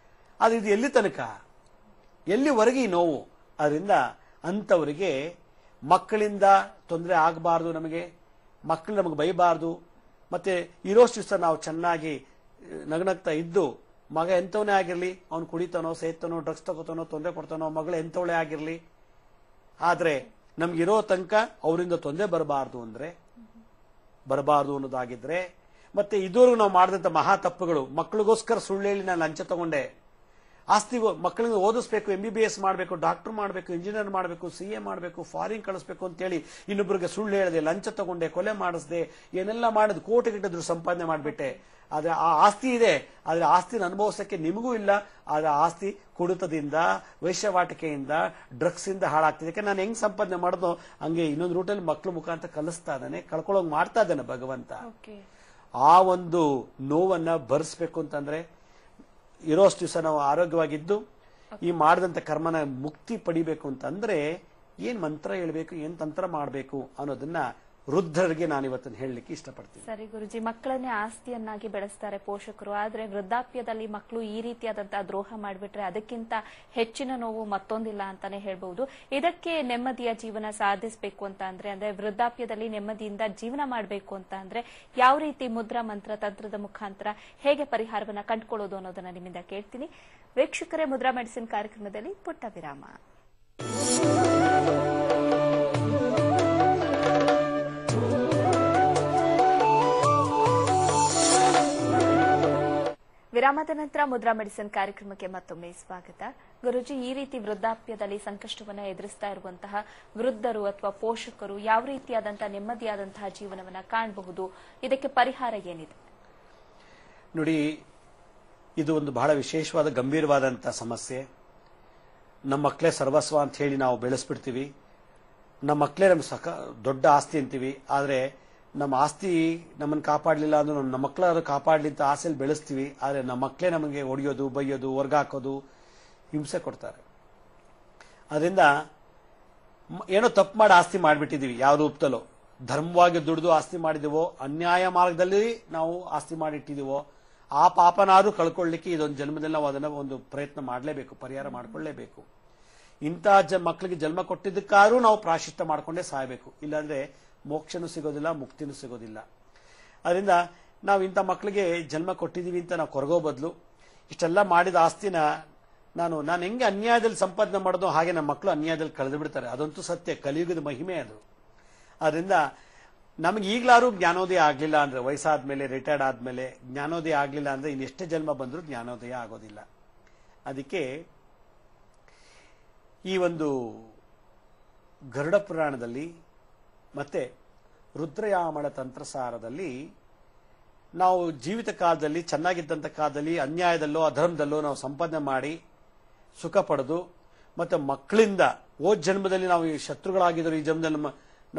ಅದು ಇದು ಎಲ್ಲಿ ತನಕ, ಎಲ್ಲಿವರೆಗೆ ಈ ನೋವು? ಅದರಿಂದ ಅಂತವರಿಗೆ ಮಕ್ಕಳಿಂದ ತೊಂದರೆ ಆಗಬಾರ್ದು, ನಮಗೆ ಮಕ್ಕಳು ನಮಗೆ ಬೈಬಾರ್ದು. ಮತ್ತೆ ಇರೋಷ್ಟು ದಿವಸ ನಾವು ಚೆನ್ನಾಗಿ ನಗನಗ್ತಾ ಇದ್ದು, ಮಗ ಎಂತವನೇ ಆಗಿರ್ಲಿ, ಅವ್ನು ಕುಡಿತಾನೋ ಸೇತಾನೋ ಡ್ರಗ್ಸ್ ತಗೋತಾನೋ ತೊಂದರೆ ಕೊಡ್ತಾನೋ, ಮಗಳು ಎಂತವಳೆ ಆಗಿರ್ಲಿ, ಆದ್ರೆ ನಮ್ಗಿರೋ ತನಕ ಅವರಿಂದ ತೊಂದರೆ ಬರಬಾರ್ದು ಅನ್ನೋದಾಗಿದ್ರೆ, ಮತ್ತೆ ಇದುವರೆಗೂ ನಾವು ಮಾಡಿದಂತ ಮಹಾ ತಪ್ಪುಗಳು, ಮಕ್ಕಳಿಗೋಸ್ಕರ ಸುಳ್ಳು ಹೇಳಿ ನಾನು ಲಂಚ ತಗೊಂಡೆ, ಆಸ್ತಿಗೂ ಮಕ್ಕಳಿಗೆ ಓದಿಸ್ಬೇಕು, MBBS ಮಾಡಬೇಕು, ಡಾಕ್ಟರ್ ಮಾಡಬೇಕು, ಇಂಜಿನಿಯರ್ ಮಾಡಬೇಕು, CA ಮಾಡಬೇಕು, ಫಾರಿನ್ ಕಳಿಸ್ಬೇಕು ಅಂತೇಳಿ ಇನ್ನೊಬ್ಬರಿಗೆ ಸುಳ್ಳು ಹೇಳದೆ, ಲಂಚ ತಗೊಂಡೆ, ಕೊಲೆ ಮಾಡಿಸ್ದೆ, ಏನೆಲ್ಲ ಮಾಡಿದ್ ಕೋಟಿಗಟ್ಟದ್ರು ಸಂಪಾದನೆ ಮಾಡಿಬಿಟ್ಟೆ. ಆದ್ರೆ ಆ ಆಸ್ತಿ ಇದೆ, ಆದ್ರೆ ಆಸ್ತಿನ ಅನುಭವಿಸಕ್ಕೆ ನಿಮಗೂ ಇಲ್ಲ. ಆದ್ರೆ ಆಸ್ತಿ ಕುಡಿತದಿಂದ, ವೈಶ್ಯವಾಟಿಕೆಯಿಂದ, ಡ್ರಗ್ಸ್ ಇಂದ ಹಾಳಾಗ್ತಿದೆ. ಯಾಕೆ ನಾನು ಹೆಂಗ್ ಸಂಪಾದನೆ ಮಾಡಿದ್ನೋ ಹಂಗೆ ಇನ್ನೊಂದು ರೂಟಲ್ಲಿ ಮಕ್ಕಳು ಮುಖಾಂತರ ಕಲಿಸ್ತಾ ಇದ್ದಾನೆ, ಕಳ್ಕೊಳ್ಳೋಂಗ್ ಮಾಡ್ತಾ ಇದ್ದಾನೆ ಭಗವಂತ. ಆ ಒಂದು ನೋವನ್ನ ಭರಿಸ್ಬೇಕು ಅಂತಂದ್ರೆ ಇರೋಷ್ಟು ದಿವಸ ನಾವು ಆರೋಗ್ಯವಾಗಿದ್ದು ಈ ಮಾಡಿದಂತ ಕರ್ಮನ ಮುಕ್ತಿ ಪಡಿಬೇಕು ಅಂತಂದ್ರೆ ಏನ್ ಮಂತ್ರ ಹೇಳ್ಬೇಕು, ಏನ್ ತಂತ್ರ ಮಾಡಬೇಕು ಅನ್ನೋದನ್ನ ವೃದ್ಧರಿಗೆ ನಾನು ಇವತ್ತನ್ನು ಹೇಳಲಿಕ್ಕೆ ಇಷ್ಟಪಡ್ತೀನಿ. ಸರಿ ಗುರುಜಿ, ಮಕ್ಕಳನ್ನೇ ಆಸ್ತಿಯನ್ನಾಗಿ ಬೆಳೆಸ್ತಾರೆ ಪೋಷಕರು, ಆದ್ರೆ ವೃದ್ಧಾಪ್ಯದಲ್ಲಿ ಮಕ್ಕಳು ಈ ರೀತಿಯಾದಂತಹ ದ್ರೋಹ ಮಾಡಿಬಿಟ್ರೆ ಅದಕ್ಕಿಂತ ಹೆಚ್ಚಿನ ನೋವು ಮತ್ತೊಂದಿಲ್ಲ ಅಂತಾನೆ ಹೇಳ್ಬಹುದು. ಇದಕ್ಕೆ ನೆಮ್ಮದಿಯ ಜೀವನ ಸಾಧಿಸಬೇಕು ಅಂತ ಅಂದ್ರೆ ವೃದ್ಧಾಪ್ಯದಲ್ಲಿ ನೆಮ್ಮದಿಯಿಂದ ಜೀವನ ಮಾಡಬೇಕು ಅಂತ ಅಂದ್ರೆ ಯಾವ ರೀತಿ ಮುದ್ರಾ ಮಂತ್ರ ತಂತ್ರದ ಮುಖಾಂತರ ಹೇಗೆ ಪರಿಹಾರವನ್ನ ಕಂಡುಕೊಳ್ಳೋದು ಅನ್ನೋದನ್ನ ನಿಮ್ಮಿಂದ ಕೇಳ್ತೀನಿ. ವೀಕ್ಷಕರೇ, ಮುದ್ರಾ ಮೆಡಿಸಿನ್ ಕಾರ್ಯಕ್ರಮದಲ್ಲಿ ಪುಟ್ಟ ವಿರಾಮ. ವಿರಾಮದ ನಂತರ ಮುದ್ರಾ ಮೆಡಿಸಿನ್ ಕಾರ್ಯಕ್ರಮಕ್ಕೆ ಮತ್ತೊಮ್ಮೆ ಸ್ವಾಗತ. ಗುರುಜಿ, ಈ ರೀತಿ ವೃದ್ಧಾಪ್ಯದಲ್ಲಿ ಸಂಕಷ್ಟವನ್ನ ಎದುರಿಸ್ತಾ ಇರುವಂತಹ ವೃದ್ಧರು ಅಥವಾ ಪೋಷಕರು ಯಾವ ರೀತಿಯಾದಂತಹ ನೆಮ್ಮದಿಯಾದಂತಹ ಜೀವನವನ್ನ ಕಾಣಬಹುದು, ಇದಕ್ಕೆ ಪರಿಹಾರ ಏನಿದೆ? ನೋಡಿ, ಇದು ಒಂದು ಬಹಳ ವಿಶೇಷವಾದ ಗಂಭೀರವಾದಂತಹ ಸಮಸ್ಯೆ. ನಮ್ಮ ಮಕ್ಕಳೇ ಸರ್ವಸ್ವ ಅಂತ ಹೇಳಿ ನಾವು ಬೆಳೆಸ್ಬಿಡ್ತೀವಿ. ನಮ್ಮ ಮಕ್ಕಳೇ ನಮ್ಮ ದೊಡ್ಡ ಆಸ್ತಿ ಅಂತೀವಿ. ಆದ್ರೆ ನಮ್ಮ ಆಸ್ತಿ ನಮ್ಮನ್ನು ಕಾಪಾಡಲಿಲ್ಲ ಅಂದ್ರೆ ನಮ್ಮ ಮಕ್ಕಳಾದ್ರೂ ಕಾಪಾಡಲಿ ಅಂತ ಆಸೆಯಲ್ಲಿ ಬೆಳೆಸ್ತೀವಿ. ಆದರೆ ನಮ್ಮ ಮಕ್ಕಳೇ ನಮಗೆ ಹೊಡೆಯೋದು, ಬೈಯೋದು, ಹೊರ್ಗಾಕೋದು, ಹಿಂಸೆ ಕೊಡ್ತಾರೆ. ಅದರಿಂದ ಏನೋ ತಪ್ಪು ಮಾಡಿ ಆಸ್ತಿ ಮಾಡಿಬಿಟ್ಟಿದೀವಿ. ಯಾವ ರೂಪದಲ್ಲೋ ಧರ್ಮವಾಗಿ ದುಡಿದು ಆಸ್ತಿ ಮಾಡಿದೀವೋ, ಅನ್ಯಾಯ ಮಾರ್ಗದಲ್ಲಿ ನಾವು ಆಸ್ತಿ ಮಾಡಿಟ್ಟಿದೀವೋ, ಆ ಪಾಪನಾದ್ರೂ ಕಳ್ಕೊಳ್ಳಿಕ್ಕೆ ಇದೊಂದು ಜನ್ಮದಲ್ಲಿ ನಾವು ಅದನ್ನ ಒಂದು ಪ್ರಯತ್ನ ಮಾಡಲೇಬೇಕು, ಪರಿಹಾರ ಮಾಡ್ಕೊಳ್ಳೇಬೇಕು. ಇಂತಹ ಮಕ್ಕಳಿಗೆ ಜನ್ಮ ಕೊಟ್ಟಿದ್ದಕ್ಕಾದ್ರೂ ನಾವು ಪ್ರಾಯಶ್ಚಿತ್ತ ಮಾಡ್ಕೊಂಡೇ ಸಾಯಬೇಕು. ಇಲ್ಲಾಂದ್ರೆ ಮೋಕ್ಷನೂ ಸಿಗೋದಿಲ್ಲ, ಮುಕ್ತಿನೂ ಸಿಗೋದಿಲ್ಲ. ಅದರಿಂದ ನಾವು ಇಂಥ ಮಕ್ಕಳಿಗೆ ಜನ್ಮ ಕೊಟ್ಟಿದ್ದೀವಿ ಅಂತ ನಾವು ಕೊರಗೋ ಬದಲು ಇಷ್ಟೆಲ್ಲ ಮಾಡಿದ ಆಸ್ತಿನ ನಾನು ಹೆಂಗೆ ಅನ್ಯಾಯದಲ್ಲಿ ಸಂಪಾದನೆ ಮಾಡೋದು ಹಾಗೆ ನಮ್ಮ ಮಕ್ಕಳು ಅನ್ಯಾಯದಲ್ಲಿ ಕಳೆದು ಬಿಡ್ತಾರೆ. ಅದಂತೂ ಸತ್ಯ, ಕಲಿಯುಗದ ಮಹಿಮೆ ಅದು. ಅದರಿಂದ ನಮಗೆ ಈಗಲಾರು ಜ್ಞಾನೋದಯ ಆಗ್ಲಿಲ್ಲ ಅಂದ್ರೆ, ವಯಸ್ಸಾದ್ಮೇಲೆ, ರಿಟೈರ್ಡ್ ಆದ್ಮೇಲೆ ಜ್ಞಾನೋದಯ ಆಗ್ಲಿಲ್ಲ ಅಂದ್ರೆ ಇನ್ನೆಷ್ಟೇ ಜನ್ಮ ಬಂದರೂ ಜ್ಞಾನೋದಯ ಆಗೋದಿಲ್ಲ. ಅದಕ್ಕೆ ಈ ಒಂದು ಗರುಡ ಪುರಾಣದಲ್ಲಿ ಮತ್ತೆ ರುದ್ರಯಾಮಳ ತಂತ್ರಸಾರದಲ್ಲಿ ನಾವು ಜೀವಿತ ಕಾಲದಲ್ಲಿ, ಚೆನ್ನಾಗಿದ್ದಂಥ ಕಾಲದಲ್ಲಿ ಅನ್ಯಾಯದಲ್ಲೋ ಅಧರ್ಮದಲ್ಲೋ ನಾವು ಸಂಪಾದನೆ ಮಾಡಿ ಸುಖ ಪಡೆದು, ಮತ್ತೆ ಮಕ್ಕಳಿಂದ ಜನ್ಮದಲ್ಲಿ ನಾವು ಈ ಶತ್ರುಗಳಾಗಿದ್ರು, ಈ ಜನ್ಮದಲ್ಲಿ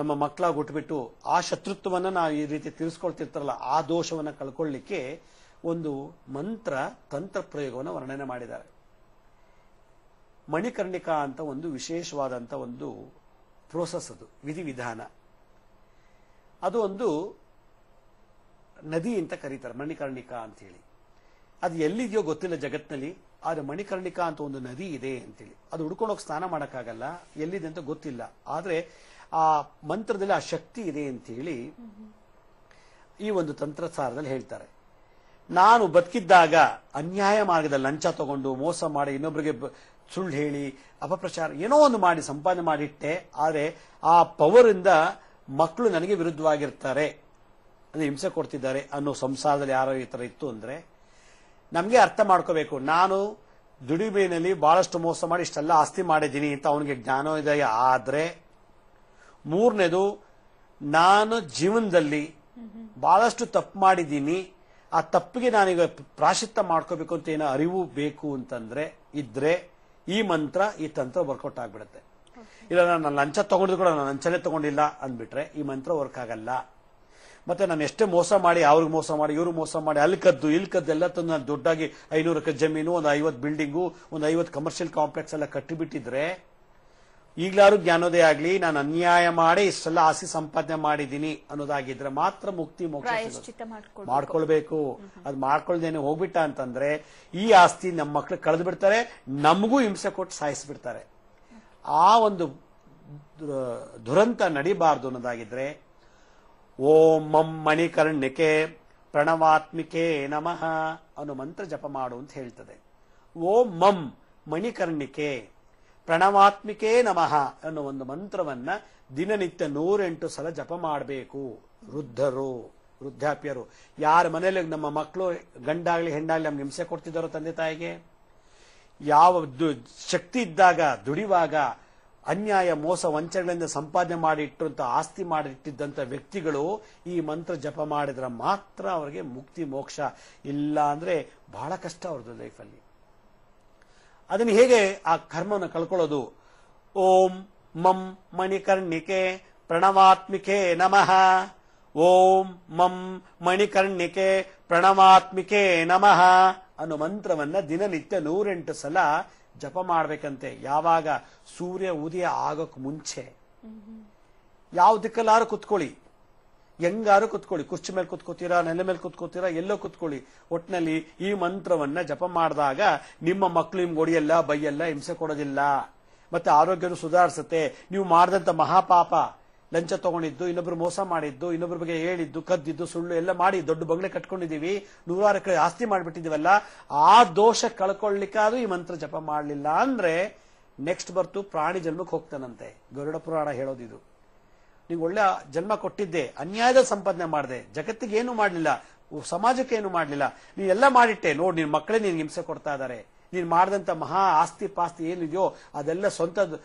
ನಮ್ಮ ಮಕ್ಕಳಾಗಿ ಹುಟ್ಟುಬಿಟ್ಟು ಆ ಶತ್ರುತ್ವವನ್ನು ನಾವು ಈ ರೀತಿ ತೀರಿಸ್ಕೊಳ್ತಿರ್ತಾರಲ್ಲ, ಆ ದೋಷವನ್ನು ಕಳ್ಕೊಳ್ಳಿಕ್ಕೆ ಒಂದು ಮಂತ್ರ ತಂತ್ರ ಪ್ರಯೋಗವನ್ನು ವರ್ಣನೆ ಮಾಡಿದ್ದಾರೆ. ಮಣಿಕರ್ಣಿಕಾ ಅಂತ ಒಂದು ವಿಶೇಷವಾದಂಥ ಒಂದು ಪ್ರೋಸೆಸ್, ಅದು ವಿಧಿವಿಧಾನ. ಅದು ಒಂದು ನದಿ ಅಂತ ಕರೀತಾರೆ, ಮಣಿಕರ್ಣಿಕಾ ಅಂತ ಹೇಳಿ. ಅದು ಎಲ್ಲಿದೆಯೋ ಗೊತ್ತಿಲ್ಲ ಜಗತ್ತಿನಲ್ಲಿ, ಆದ್ರೆ ಮಣಿಕರ್ಣಿಕಾ ಅಂತ ಒಂದು ನದಿ ಇದೆ ಅಂತೇಳಿ. ಅದು ಹುಡ್ಕೊಂಡೋಗಿ ಸ್ನಾನ ಮಾಡೋಕ್ಕಾಗಲ್ಲ, ಎಲ್ಲಿದೆ ಅಂತ ಗೊತ್ತಿಲ್ಲ. ಆದ್ರೆ ಆ ಮಂತ್ರದಲ್ಲಿ ಆ ಶಕ್ತಿ ಇದೆ ಅಂತೇಳಿ ಈ ಒಂದು ತಂತ್ರಸಾರದಲ್ಲಿ ಹೇಳ್ತಾರೆ. ನಾನು ಬದುಕಿದ್ದಾಗ ಅನ್ಯಾಯ ಮಾರ್ಗದಲ್ಲಿ ಲಂಚ ತಗೊಂಡು, ಮೋಸ ಮಾಡಿ, ಇನ್ನೊಬ್ಬರಿಗೆ ಸುಳ್ಳು ಹೇಳಿ, ಅಪಪ್ರಚಾರ ಏನೋ ಒಂದು ಮಾಡಿ ಸಂಪಾದನೆ ಮಾಡಿಟ್ಟೆ. ಆದ್ರೆ ಆ ಪವರ್ ಇಂದ ಮಕ್ಕಳು ನನಗೆ ವಿರುದ್ಧವಾಗಿರ್ತಾರೆ, ಅಂದ್ರೆ ಹಿಂಸೆ ಕೊಡ್ತಿದ್ದಾರೆ ಅನ್ನೋ ಸಂಸಾರದಲ್ಲಿ ಯಾರೋ ಈ ತರ ಇತ್ತು ಅಂದ್ರೆ ನಮ್ಗೆ ಅರ್ಥ ಮಾಡ್ಕೋಬೇಕು. ನಾನು ದುಡಿಮೆಯಲ್ಲಿ ಬಹಳಷ್ಟು ಮೋಸ ಮಾಡಿ ಇಷ್ಟೆಲ್ಲ ಆಸ್ತಿ ಮಾಡಿದ್ದೀನಿ ಅಂತ ಅವನಿಗೆ ಜ್ಞಾನೋದಯ ಆದ್ರೆ, ಮೂರನೇದು ನಾನು ಜೀವನದಲ್ಲಿ ಬಹಳಷ್ಟು ತಪ್ಪು ಮಾಡಿದ್ದೀನಿ, ಆ ತಪ್ಪಿಗೆ ನಾನೀಗ ಪ್ರಾಯಶ್ಚಿತ್ತ ಮಾಡ್ಕೋಬೇಕು ಅಂತ ಏನೋ ಅರಿವು ಬೇಕು ಅಂತಂದ್ರೆ ಇದ್ರೆ ಈ ಮಂತ್ರ, ಈ ತಂತ್ರ ವರ್ಕೌಟ್ ಆಗ್ಬಿಡುತ್ತೆ. ಇಲ್ಲ ನಾನು ಲಂಚ ತಗೊಂಡಿದ್ದು ಕೂಡ ನಾನು ಲಂಚನೇ ತಗೊಂಡಿಲ್ಲ ಅಂದ್ಬಿಟ್ರೆ ಈ ಮಂತ್ರ ವರ್ಕ್ ಆಗಲ್ಲ. ಮತ್ತೆ ನಾನು ಎಷ್ಟೇ ಮೋಸ ಮಾಡಿ, ಅವ್ರಿಗೆ ಮೋಸ ಮಾಡಿ, ಇವ್ರು ಮೋಸ ಮಾಡಿ, ಅಲ್ಲಿ ಕದ್ದು ಇಲ್ಲಿ ಕದ್ದು ಎಲ್ಲ ತಂದು ನಾನು ದೊಡ್ಡಾಗಿ 500 ಎಕರೆ ಜಮೀನು, ಒಂದು 50 ಬಿಲ್ಡಿಂಗು, ಒಂದು 50 ಕಮರ್ಷಿಯಲ್ ಕಾಂಪ್ಲೆಕ್ಸ್ ಎಲ್ಲ ಕಟ್ಟಿಬಿಟ್ಟಿದ್ರೆ ಈಗಲಾರು ಜ್ಞಾನೋದಯ ಆಗ್ಲಿ, ನಾನು ಅನ್ಯಾಯ ಮಾಡಿ ಇಷ್ಟೆಲ್ಲ ಆಸ್ತಿ ಸಂಪಾದನೆ ಮಾಡಿದ್ದೀನಿ ಅನ್ನೋದಾಗಿದ್ರೆ ಮಾತ್ರ ಮುಕ್ತಿ ಮೋಕ್ಷ ಮಾಡ್ಕೊಳ್ಬೇಕು. ಅದು ಮಾಡ್ಕೊಳ್ದೇನೆ ಹೋಗ್ಬಿಟ್ಟ ಅಂತಂದ್ರೆ ಈ ಆಸ್ತಿ ನಮ್ಮ ಮಕ್ಳು ಕಳೆದು ಬಿಡ್ತಾರೆ, ನಮಗೂ ಹಿಂಸೆ ಕೊಟ್ಟು ಸಾಯಿಸ್ಬಿಡ್ತಾರೆ. ಆ ಒಂದು ದುರಂತ ನಡಿಬಾರ್ದು ಅನ್ನೋದಾಗಿದ್ರೆ ಓಂ ಮಂ ಮಣಿಕರ್ಣಿಕೆ ಪ್ರಣವಾತ್ಮಿಕೆ ನಮಃ ಅನ್ನೋ ಮಂತ್ರ ಜಪ ಮಾಡು ಅಂತ ಹೇಳ್ತದೆ. ಓಂ ಮಂ ಮಣಿಕರ್ಣಿಕೆ ಪ್ರಣವಾತ್ಮಿಕೆ ನಮಃ ಅನ್ನೋ ಒಂದು ಮಂತ್ರವನ್ನ ದಿನನಿತ್ಯ 108 ಸಲ ಜಪ ಮಾಡಬೇಕು. ವೃದ್ಧರು, ವೃದ್ಧಾಪ್ಯರು, ಯಾರ ಮನೆಯಲ್ಲಿ ನಮ್ಮ ಮಕ್ಕಳು ಗಂಡಾಗ್ಲಿ ಹೆಣ್ಣಾಗ್ಲಿ ನಮ್ಗೆ ಹಿಂಸೆ ಕೊಡ್ತಿದ್ದಾರೋ ತಂದೆ ತಾಯಿಗೆ, ಯಾವ ಶಕ್ತಿ ಇದ್ದಾಗ ದುಡಿಯುವಾಗ ಅನ್ಯಾಯ ಮೋಸ ವಂಚನೆಗಳಿಂದ ಸಂಪಾದನೆ ಮಾಡಿಟ್ಟಿರುವಂತ ಆಸ್ತಿ ಮಾಡಿಟ್ಟಿದ್ದಂತ ವ್ಯಕ್ತಿಗಳು ಈ ಮಂತ್ರ ಜಪ ಮಾಡಿದ್ರೆ ಮಾತ್ರ ಅವರಿಗೆ ಮುಕ್ತಿ ಮೋಕ್ಷ. ಇಲ್ಲ ಅಂದ್ರೆ ಬಹಳ ಕಷ್ಟ ಅವ್ರದ್ದು ಲೈಫಲ್ಲಿ. ಅದನ್ನು ಹೇಗೆ ಆ ಕರ್ಮವನ್ನು ಕಳ್ಕೊಳ್ಳೋದು? ಓಂ ಮಂ ಮಣಿಕರ್ಣಿಕೆ ಪ್ರಣವಾತ್ಮಿಕೆ ನಮಃ. ಓಂ ಮಂ ಮಣಿಕರ್ಣಿಕೆ ಪ್ರಣವಾತ್ಮಿಕೆ ನಮಃ ಅನ್ನೋ ಮಂತ್ರವನ್ನ ದಿನನಿತ್ಯ 108 ಸಲ ಜಪ ಮಾಡ್ಬೇಕಂತೆ. ಯಾವಾಗ? ಸೂರ್ಯ ಉದಯ ಆಗೋಕ್ ಮುಂಚೆ. ಯಾವ ದಿಕ್ಕಲ್ಲಾರು ಕುತ್ಕೊಳ್ಳಿ, ಹೆಂಗಾರು ಕುತ್ಕೊಳ್ಳಿ, ಕುರ್ಚಿ ಮೇಲೆ ಕುತ್ಕೋತೀರಾ, ನೆಲ ಮೇಲೆ ಕುತ್ಕೋತೀರಾ, ಎಲ್ಲೋ ಕುತ್ಕೊಳ್ಳಿ. ಒಟ್ನಲ್ಲಿ ಈ ಮಂತ್ರವನ್ನ ಜಪ ಮಾಡಿದಾಗ ನಿಮ್ಮ ಮಕ್ಕಳು ನಿಮ್ಗೆ ಹೊಡಿಯಲ್ಲ, ಬೈಯಲ್ಲ, ಹಿಂಸೆ ಕೊಡೋದಿಲ್ಲ, ಮತ್ತೆ ಆರೋಗ್ಯನೂ ಸುಧಾರಿಸುತ್ತೆ. ನೀವು ಮಾಡಿದಂತ ಮಹಾಪಾಪ, ಲಂಚ ತಗೊಂಡಿದ್ದು, ಇನ್ನೊಬ್ರು ಮೋಸ ಮಾಡಿದ್ದು, ಇನ್ನೊಬ್ಬರ ಬಗ್ಗೆ ಹೇಳಿದ್ದು, ಕದ್ದಿದ್ದು, ಸುಳ್ಳು ಎಲ್ಲ ಮಾಡಿ ದೊಡ್ಡ ಬಂಗ್ಲೆ ಕಟ್ಕೊಂಡಿದೀವಿ, 100 ಎಕರೆ ಆಸ್ತಿ ಮಾಡಿಬಿಟ್ಟಿದೀವಲ್ಲ, ಆ ದೋಷ ಕಳ್ಕೊಳ್ಳಿಕ್ಕಾದ್ರೂ ಈ ಮಂತ್ರ ಜಪ ಮಾಡಲಿಲ್ಲ ಅಂದ್ರೆ ನೆಕ್ಸ್ಟ್ ಬರ್ತು ಪ್ರಾಣಿ ಜನ್ಮಕ್ಕೆ ಹೋಗ್ತಾನಂತೆ. ಗರುಡ ಪುರಾಣ ಹೇಳೋದಿದು. ನೀವು ಒಳ್ಳೆ ಜನ್ಮ ಕೊಟ್ಟಿದ್ದೆ, ಅನ್ಯಾಯದ ಸಂಪಾದನೆ ಮಾಡಿದೆ, ಜಗತ್ತಿಗೆ ಏನು ಮಾಡಲಿಲ್ಲ, ಸಮಾಜಕ್ಕೆ ಏನು ಮಾಡಲಿಲ್ಲ, ನೀನೆಲ್ಲ ಮಾಡಿಟ್ಟೆ, ನೋಡಿ ನಿನ್ ಮಕ್ಕಳೇ ನಿನ್ಗೆ ಹಿಂಸೆ ಕೊಡ್ತಾ ಇದಾರೆ. ನೀನ್ ಮಾಡಿದಂತ ಮಹಾ ಆಸ್ತಿ ಪಾಸ್ತಿ ಏನಿದೆಯೋ ಅದೆಲ್ಲ ಸ್ವಂತ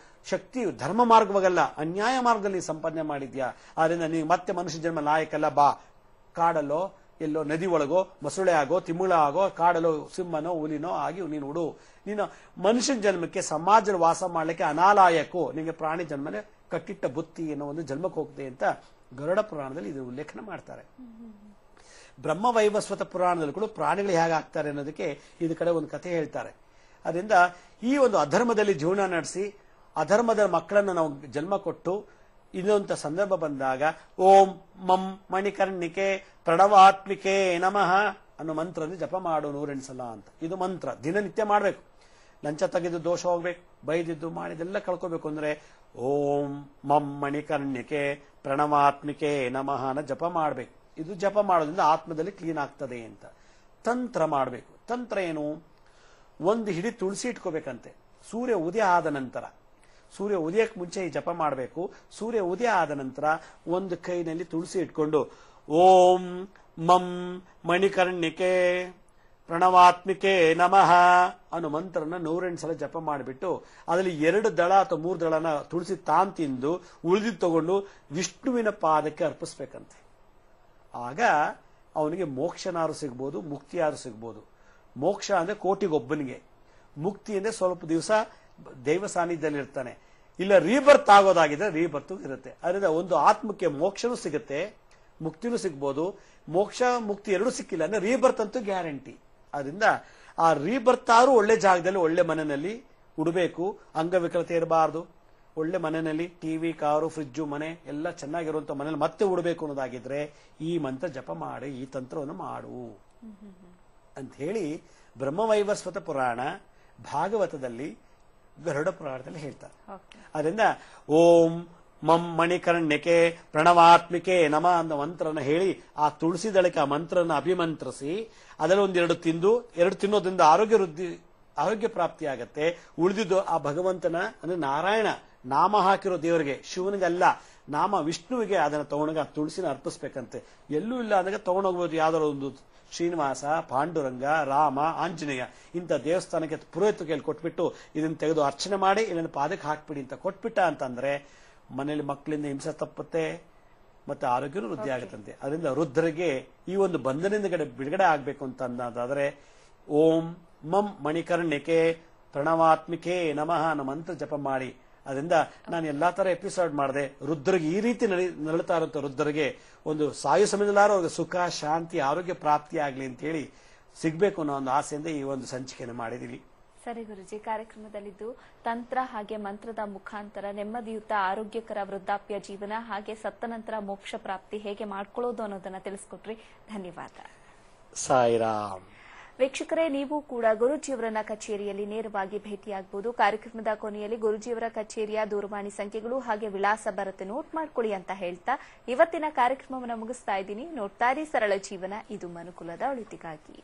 ಶಕ್ತಿ ಧರ್ಮ ಮಾರ್ಗವಾಗಲ್ಲ, ಅನ್ಯಾಯ ಮಾರ್ಗದಲ್ಲಿ ಸಂಪಾದನೆ ಮಾಡಿದ್ಯಾ. ಆದ್ರಿಂದ ನೀವು ಮತ್ತೆ ಮನುಷ್ಯ ಜನ್ಮ ಲಾಯಕಲ್ಲ, ಬಾ ಕಾಡಲ್ಲೋ ಎಲ್ಲೋ ನದಿ ಒಳಗೋ ಮೊಸಳೆ ಆಗೋ ತಿಮ್ಮಳ ಆಗೋ ಕಾಡಲ್ಲೋ ಸಿಂಹನೋ ಹುಲಿನೋ ಆಗಿ ನೀನು ಹುಡು. ನೀನು ಮನುಷ್ಯನ ಜನ್ಮಕ್ಕೆ ಸಮಾಜ ವಾಸ ಮಾಡ್ಲಿಕ್ಕೆ ಅನಾಲಾಯಕೋ, ನಿಮಗೆ ಪ್ರಾಣಿ ಜನ್ಮನೆ ಕಟ್ಟಿಟ್ಟ ಬುತ್ತಿ ಅನ್ನೋ ಒಂದು ಜನ್ಮಕ್ಕೆ ಹೋಗ್ತೆ ಅಂತ ಗರುಡ ಪುರಾಣದಲ್ಲಿ ಇದು ಉಲ್ಲೇಖನ ಮಾಡ್ತಾರೆ. ಬ್ರಹ್ಮವೈವಸ್ವತ ಪುರಾಣದಲ್ಲಿ ಕೂಡ ಪ್ರಾಣಿಗಳು ಹೇಗಾಗ್ತಾರೆ ಅನ್ನೋದಕ್ಕೆ ಇದು ಕಡೆ ಒಂದು ಕಥೆ ಹೇಳ್ತಾರೆ. ಅದರಿಂದ ಈ ಒಂದು ಅಧರ್ಮದಲ್ಲಿ ಜೀವನ ನಡೆಸಿ ಅಧರ್ಮದ ಮಕ್ಕಳನ್ನು ನಾವು ಜನ್ಮ ಕೊಟ್ಟು ಇನ್ನೊಂದು ಸಂದರ್ಭ ಬಂದಾಗ ಓಂ ಮಂ ಮಣಿಕರ್ಣಿಕೆ ಪ್ರಣವಾತ್ಮಿಕೆ ನಮಃ ಅನ್ನೋ ಮಂತ್ರವನ್ನು ಜಪ ಮಾಡು 108 ಸಲ ಅಂತ. ಇದು ಮಂತ್ರ ದಿನನಿತ್ಯ ಮಾಡಬೇಕು. ಲಂಚ ತೆಗೆದು ದೋಷ ಹೋಗ್ಬೇಕು, ಬೈದಿದ್ದು ಮಾಡಿದೆಲ್ಲ ಕಳ್ಕೋಬೇಕು ಅಂದ್ರೆ ಓಂ ಮಂ ಮಣಿಕರ್ಣಿಕೆ ಪ್ರಣವಾತ್ಮಿಕೆ ನಮಃ ನ ಜಪ ಮಾಡಬೇಕು. ಇದು ಜಪ ಮಾಡೋದ್ರಿಂದ ಆತ್ಮದಲ್ಲಿ ಕ್ಲೀನ್ ಆಗ್ತದೆ ಅಂತ. ತಂತ್ರ ಮಾಡಬೇಕು. ತಂತ್ರ ಏನು? ಒಂದು ಹಿಡಿ ತುಳಸಿ ಇಟ್ಕೋಬೇಕಂತೆ. ಸೂರ್ಯ ಉದಯ ಆದ ನಂತರ, ಸೂರ್ಯ ಉದಯಕ್ಕೆ ಮುಂಚೆ ಈ ಜಪ ಮಾಡಬೇಕು. ಸೂರ್ಯ ಉದಯ ಆದ ನಂತರ ಒಂದು ಕೈನಲ್ಲಿ ತುಳಸಿ ಇಟ್ಕೊಂಡು ಓಂ ಮಂ ಮಣಿಕರ್ಣಿಕೆ ಪ್ರಣವಾತ್ಮಿಕೆ ನಮಃ ಅನ್ನೋ ಮಂತ್ರನ 108 ಸಲ ಜಪ ಮಾಡಿಬಿಟ್ಟು ಅದರಲ್ಲಿ 2 ದಳ ಅಥವಾ 3 ದಳನ ತುಳಸಿ ತಾನ್ ತಿಂದು ಉಳಿದಿದ್ದು ತಗೊಂಡು ವಿಷ್ಣುವಿನ ಪಾದಕ್ಕೆ ಅರ್ಪಿಸ್ಬೇಕಂತೆ. ಆಗ ಅವನಿಗೆ ಮೋಕ್ಷನಾರು ಸಿಗ್ಬೋದು, ಮುಕ್ತಿಯಾರು ಸಿಗ್ಬೋದು. ಮೋಕ್ಷ ಅಂದ್ರೆ ಕೋಟಿಗೊಬ್ಬನಿಗೆ, ಮುಕ್ತಿ ಅಂದ್ರೆ ಸ್ವಲ್ಪ ದಿವಸ ದೈವ ಸಾನ್ನಿಧ್ಯದಲ್ಲಿ ಇರ್ತಾನೆ. ಇಲ್ಲ ರೀಬರ್ತ್ ಆಗೋದಾಗಿದ್ರೆ ರೀಬರ್ತ್ ಇರುತ್ತೆ. ಅದರಿಂದ ಒಂದು ಆತ್ಮಕ್ಕೆ ಮೋಕ್ಷನೂ ಸಿಗುತ್ತೆ, ಮುಕ್ತಿನೂ ಸಿಗ್ಬೋದು. ಮೋಕ್ಷ ಮುಕ್ತಿ ಎರಡೂ ಸಿಕ್ಕಿಲ್ಲ ಅಂದ್ರೆ ರೀಬರ್ತ್ ಅಂತೂ ಗ್ಯಾರಂಟಿ. ಅದರಿಂದ ಆ ರೀಬರ್ತ್ ಆರು ಒಳ್ಳೆ ಜಾಗದಲ್ಲಿ ಒಳ್ಳೆ ಮನೆಯಲ್ಲಿ ಉಡಬೇಕು. ಅಂಗವಿಕಲತೆ ಇರಬಾರ್ದು. ಒಳ್ಳೆ ಮನೆಯಲ್ಲಿ ಟಿವಿ, ಕಾರು, ಫ್ರಿಜ್ಜು, ಮನೆ ಎಲ್ಲ ಚೆನ್ನಾಗಿರುವಂತ ಮನೇಲಿ ಮತ್ತೆ ಉಡಬೇಕು ಅನ್ನೋದಾಗಿದ್ರೆ ಈ ಮಂತ್ರ ಜಪ ಮಾಡಿ, ಈ ತಂತ್ರವನ್ನು ಮಾಡು ಅಂತ ಹೇಳಿ ಬ್ರಹ್ಮವೈವಸ್ವತ ಪುರಾಣ ಭಾಗವತದಲ್ಲಿ ಗರುಡ ಪುರಾಣದಲ್ಲಿ ಹೇಳ್ತಾರೆ. ಅದರಿಂದ ಓಂ ಮಂ ಮಣಿಕರ್ಣಿಕೆ ಪ್ರಣವಾತ್ಮಿಕೆ ನಮ ಅನ್ನೋ ಮಂತ್ರನ ಹೇಳಿ ಆ ತುಳಸಿ ದಳಕ್ಕೆ ಆ ಮಂತ್ರನ ಅಭಿಮಂತ್ರಿಸಿ ಅದರಲ್ಲಿ 2 ತಿಂದು, 2 ತಿನ್ನೋದ್ರಿಂದ ಆರೋಗ್ಯ ಪ್ರಾಪ್ತಿ ಆಗತ್ತೆ. ಉಳಿದಿದ್ದು ಆ ಭಗವಂತನ ಅಂದ್ರೆ ನಾರಾಯಣ ನಾಮ ಹಾಕಿರೋ ದೇವರಿಗೆ, ಶಿವನಿಗಲ್ಲ, ನಾಮ ವಿಷ್ಣುವಿಗೆ ಅದನ್ನ ತಗೊಂಡಾಗ ಆ ತುಳಸಿನ ಅರ್ಪಿಸ್ಬೇಕಂತೆ. ಎಲ್ಲೂ ಇಲ್ಲ ಅಂದಾಗ ತಗೊಂಡೋಗ್ಬೋದು. ಯಾವ್ದಾರ ಒಂದು ಶ್ರೀನಿವಾಸ, ಪಾಂಡುರಂಗ, ರಾಮ, ಆಂಜನೇಯ ಇಂಥ ದೇವಸ್ಥಾನಕ್ಕೆ ಪುರೋಹಿತ ಕೈಲಿ ಕೊಟ್ಬಿಟ್ಟು ಇದನ್ನ ತೆಗೆದು ಅರ್ಚನೆ ಮಾಡಿ ಇದನ್ನ ಪಾದಕ್ಕೆ ಹಾಕ್ಬಿಡಿ ಅಂತ ಕೊಟ್ಬಿಟ್ಟ ಅಂತಂದ್ರೆ ಮನೆಯಲ್ಲಿ ಮಕ್ಕಳಿಂದ ಹಿಂಸೆ ತಪ್ಪುತ್ತೆ, ಮತ್ತೆ ಆರೋಗ್ಯನೂ ವೃದ್ಧಿ ಆಗುತ್ತಂತೆ. ಅದರಿಂದ ವೃದ್ಧರಿಗೆ ಈ ಒಂದು ಬಂಧನದಿಂದ ಬಿಡುಗಡೆ ಆಗ್ಬೇಕು ಅಂತ ಅನ್ನೋದಾದ್ರೆ ಓಂ ಮಂ ಮಣಿಕರ್ಣಿಕೆ ಪ್ರಣವಾತ್ಮಿಕೆ ನಮಃ ಅನ್ನೋ ಮಂತ್ರ ಜಪ ಮಾಡಿ. ಅದರಿಂದ ನಾನು ಎಲ್ಲಾ ತರ ಎಪಿಸೋಡ್ ಮಾಡಿದೆ. ವೃದ್ಧರಿಗೆ ಈ ರೀತಿ ನರಳುತ್ತಾ ಇರುವಂತ ವೃದ್ಧರಿಗೆ ಒಂದು ಸಾಯು ಸಮಯದಲ್ಲಾರು ಅವ್ರಿಗೆ ಸುಖ, ಶಾಂತಿ, ಆರೋಗ್ಯ ಪ್ರಾಪ್ತಿ ಆಗ್ಲಿ ಅಂತ ಹೇಳಿ ಸಿಗ್ಬೇಕು ಅನ್ನೋ ಒಂದು ಆಸೆಯಿಂದ ಈ ಒಂದು ಸಂಚಿಕೆಯನ್ನು ಮಾಡಿದೀವಿ. ಸರಿ ಗುರುಜಿ, ಕಾರ್ಯಕ್ರಮದಲ್ಲಿದ್ದು ತಂತ್ರ ಹಾಗೆ ಮಂತ್ರದ ಮುಖಾಂತರ ನೆಮ್ಮದಿಯುತ ಆರೋಗ್ಯಕರ ವೃದ್ಧಾಪ್ಯ ಜೀವನ ಹಾಗೆ ಸತ್ತ ನಂತರ ಮೋಕ್ಷ ಪ್ರಾಪ್ತಿ ಹೇಗೆ ಮಾಡ್ಕೊಳ್ಳೋದು ಅನ್ನೋದನ್ನ ತಿಳಿಸ್ಕೊಟ್ರಿ. ಧನ್ಯವಾದ. ಸಾಯಿರಾಮ್. ವೀಕ್ಷಕರೇ, ನೀವು ಕೂಡ ಗುರುಜಿಯವರನ್ನ ಕಚೇರಿಯಲ್ಲಿ ನೇರವಾಗಿ ಭೇಟಿಯಾಗಬಹುದು. ಕಾರ್ಯಕ್ರಮದ ಕೊನೆಯಲ್ಲಿ ಗುರುಜಿಯವರ ಕಚೇರಿಯ ದೂರವಾಣಿ ಸಂಖ್ಯೆಗಳು ಹಾಗೆ ವಿಳಾಸ ಬರುತ್ತೆ, ನೋಟ್ ಮಾಡ್ಕೊಳ್ಳಿ ಅಂತ ಹೇಳ್ತಾ ಇವತ್ತಿನ ಕಾರ್ಯಕ್ರಮವನ್ನು ಮುಗಿಸ್ತಾ ಇದ್ದೀನಿ. ನೋಡ್ತಾ ಇರಿ ಸರಳ ಜೀವನ, ಇದು ಮನುಕುಲದ ಒಳಿತಿಗಾಗಿ.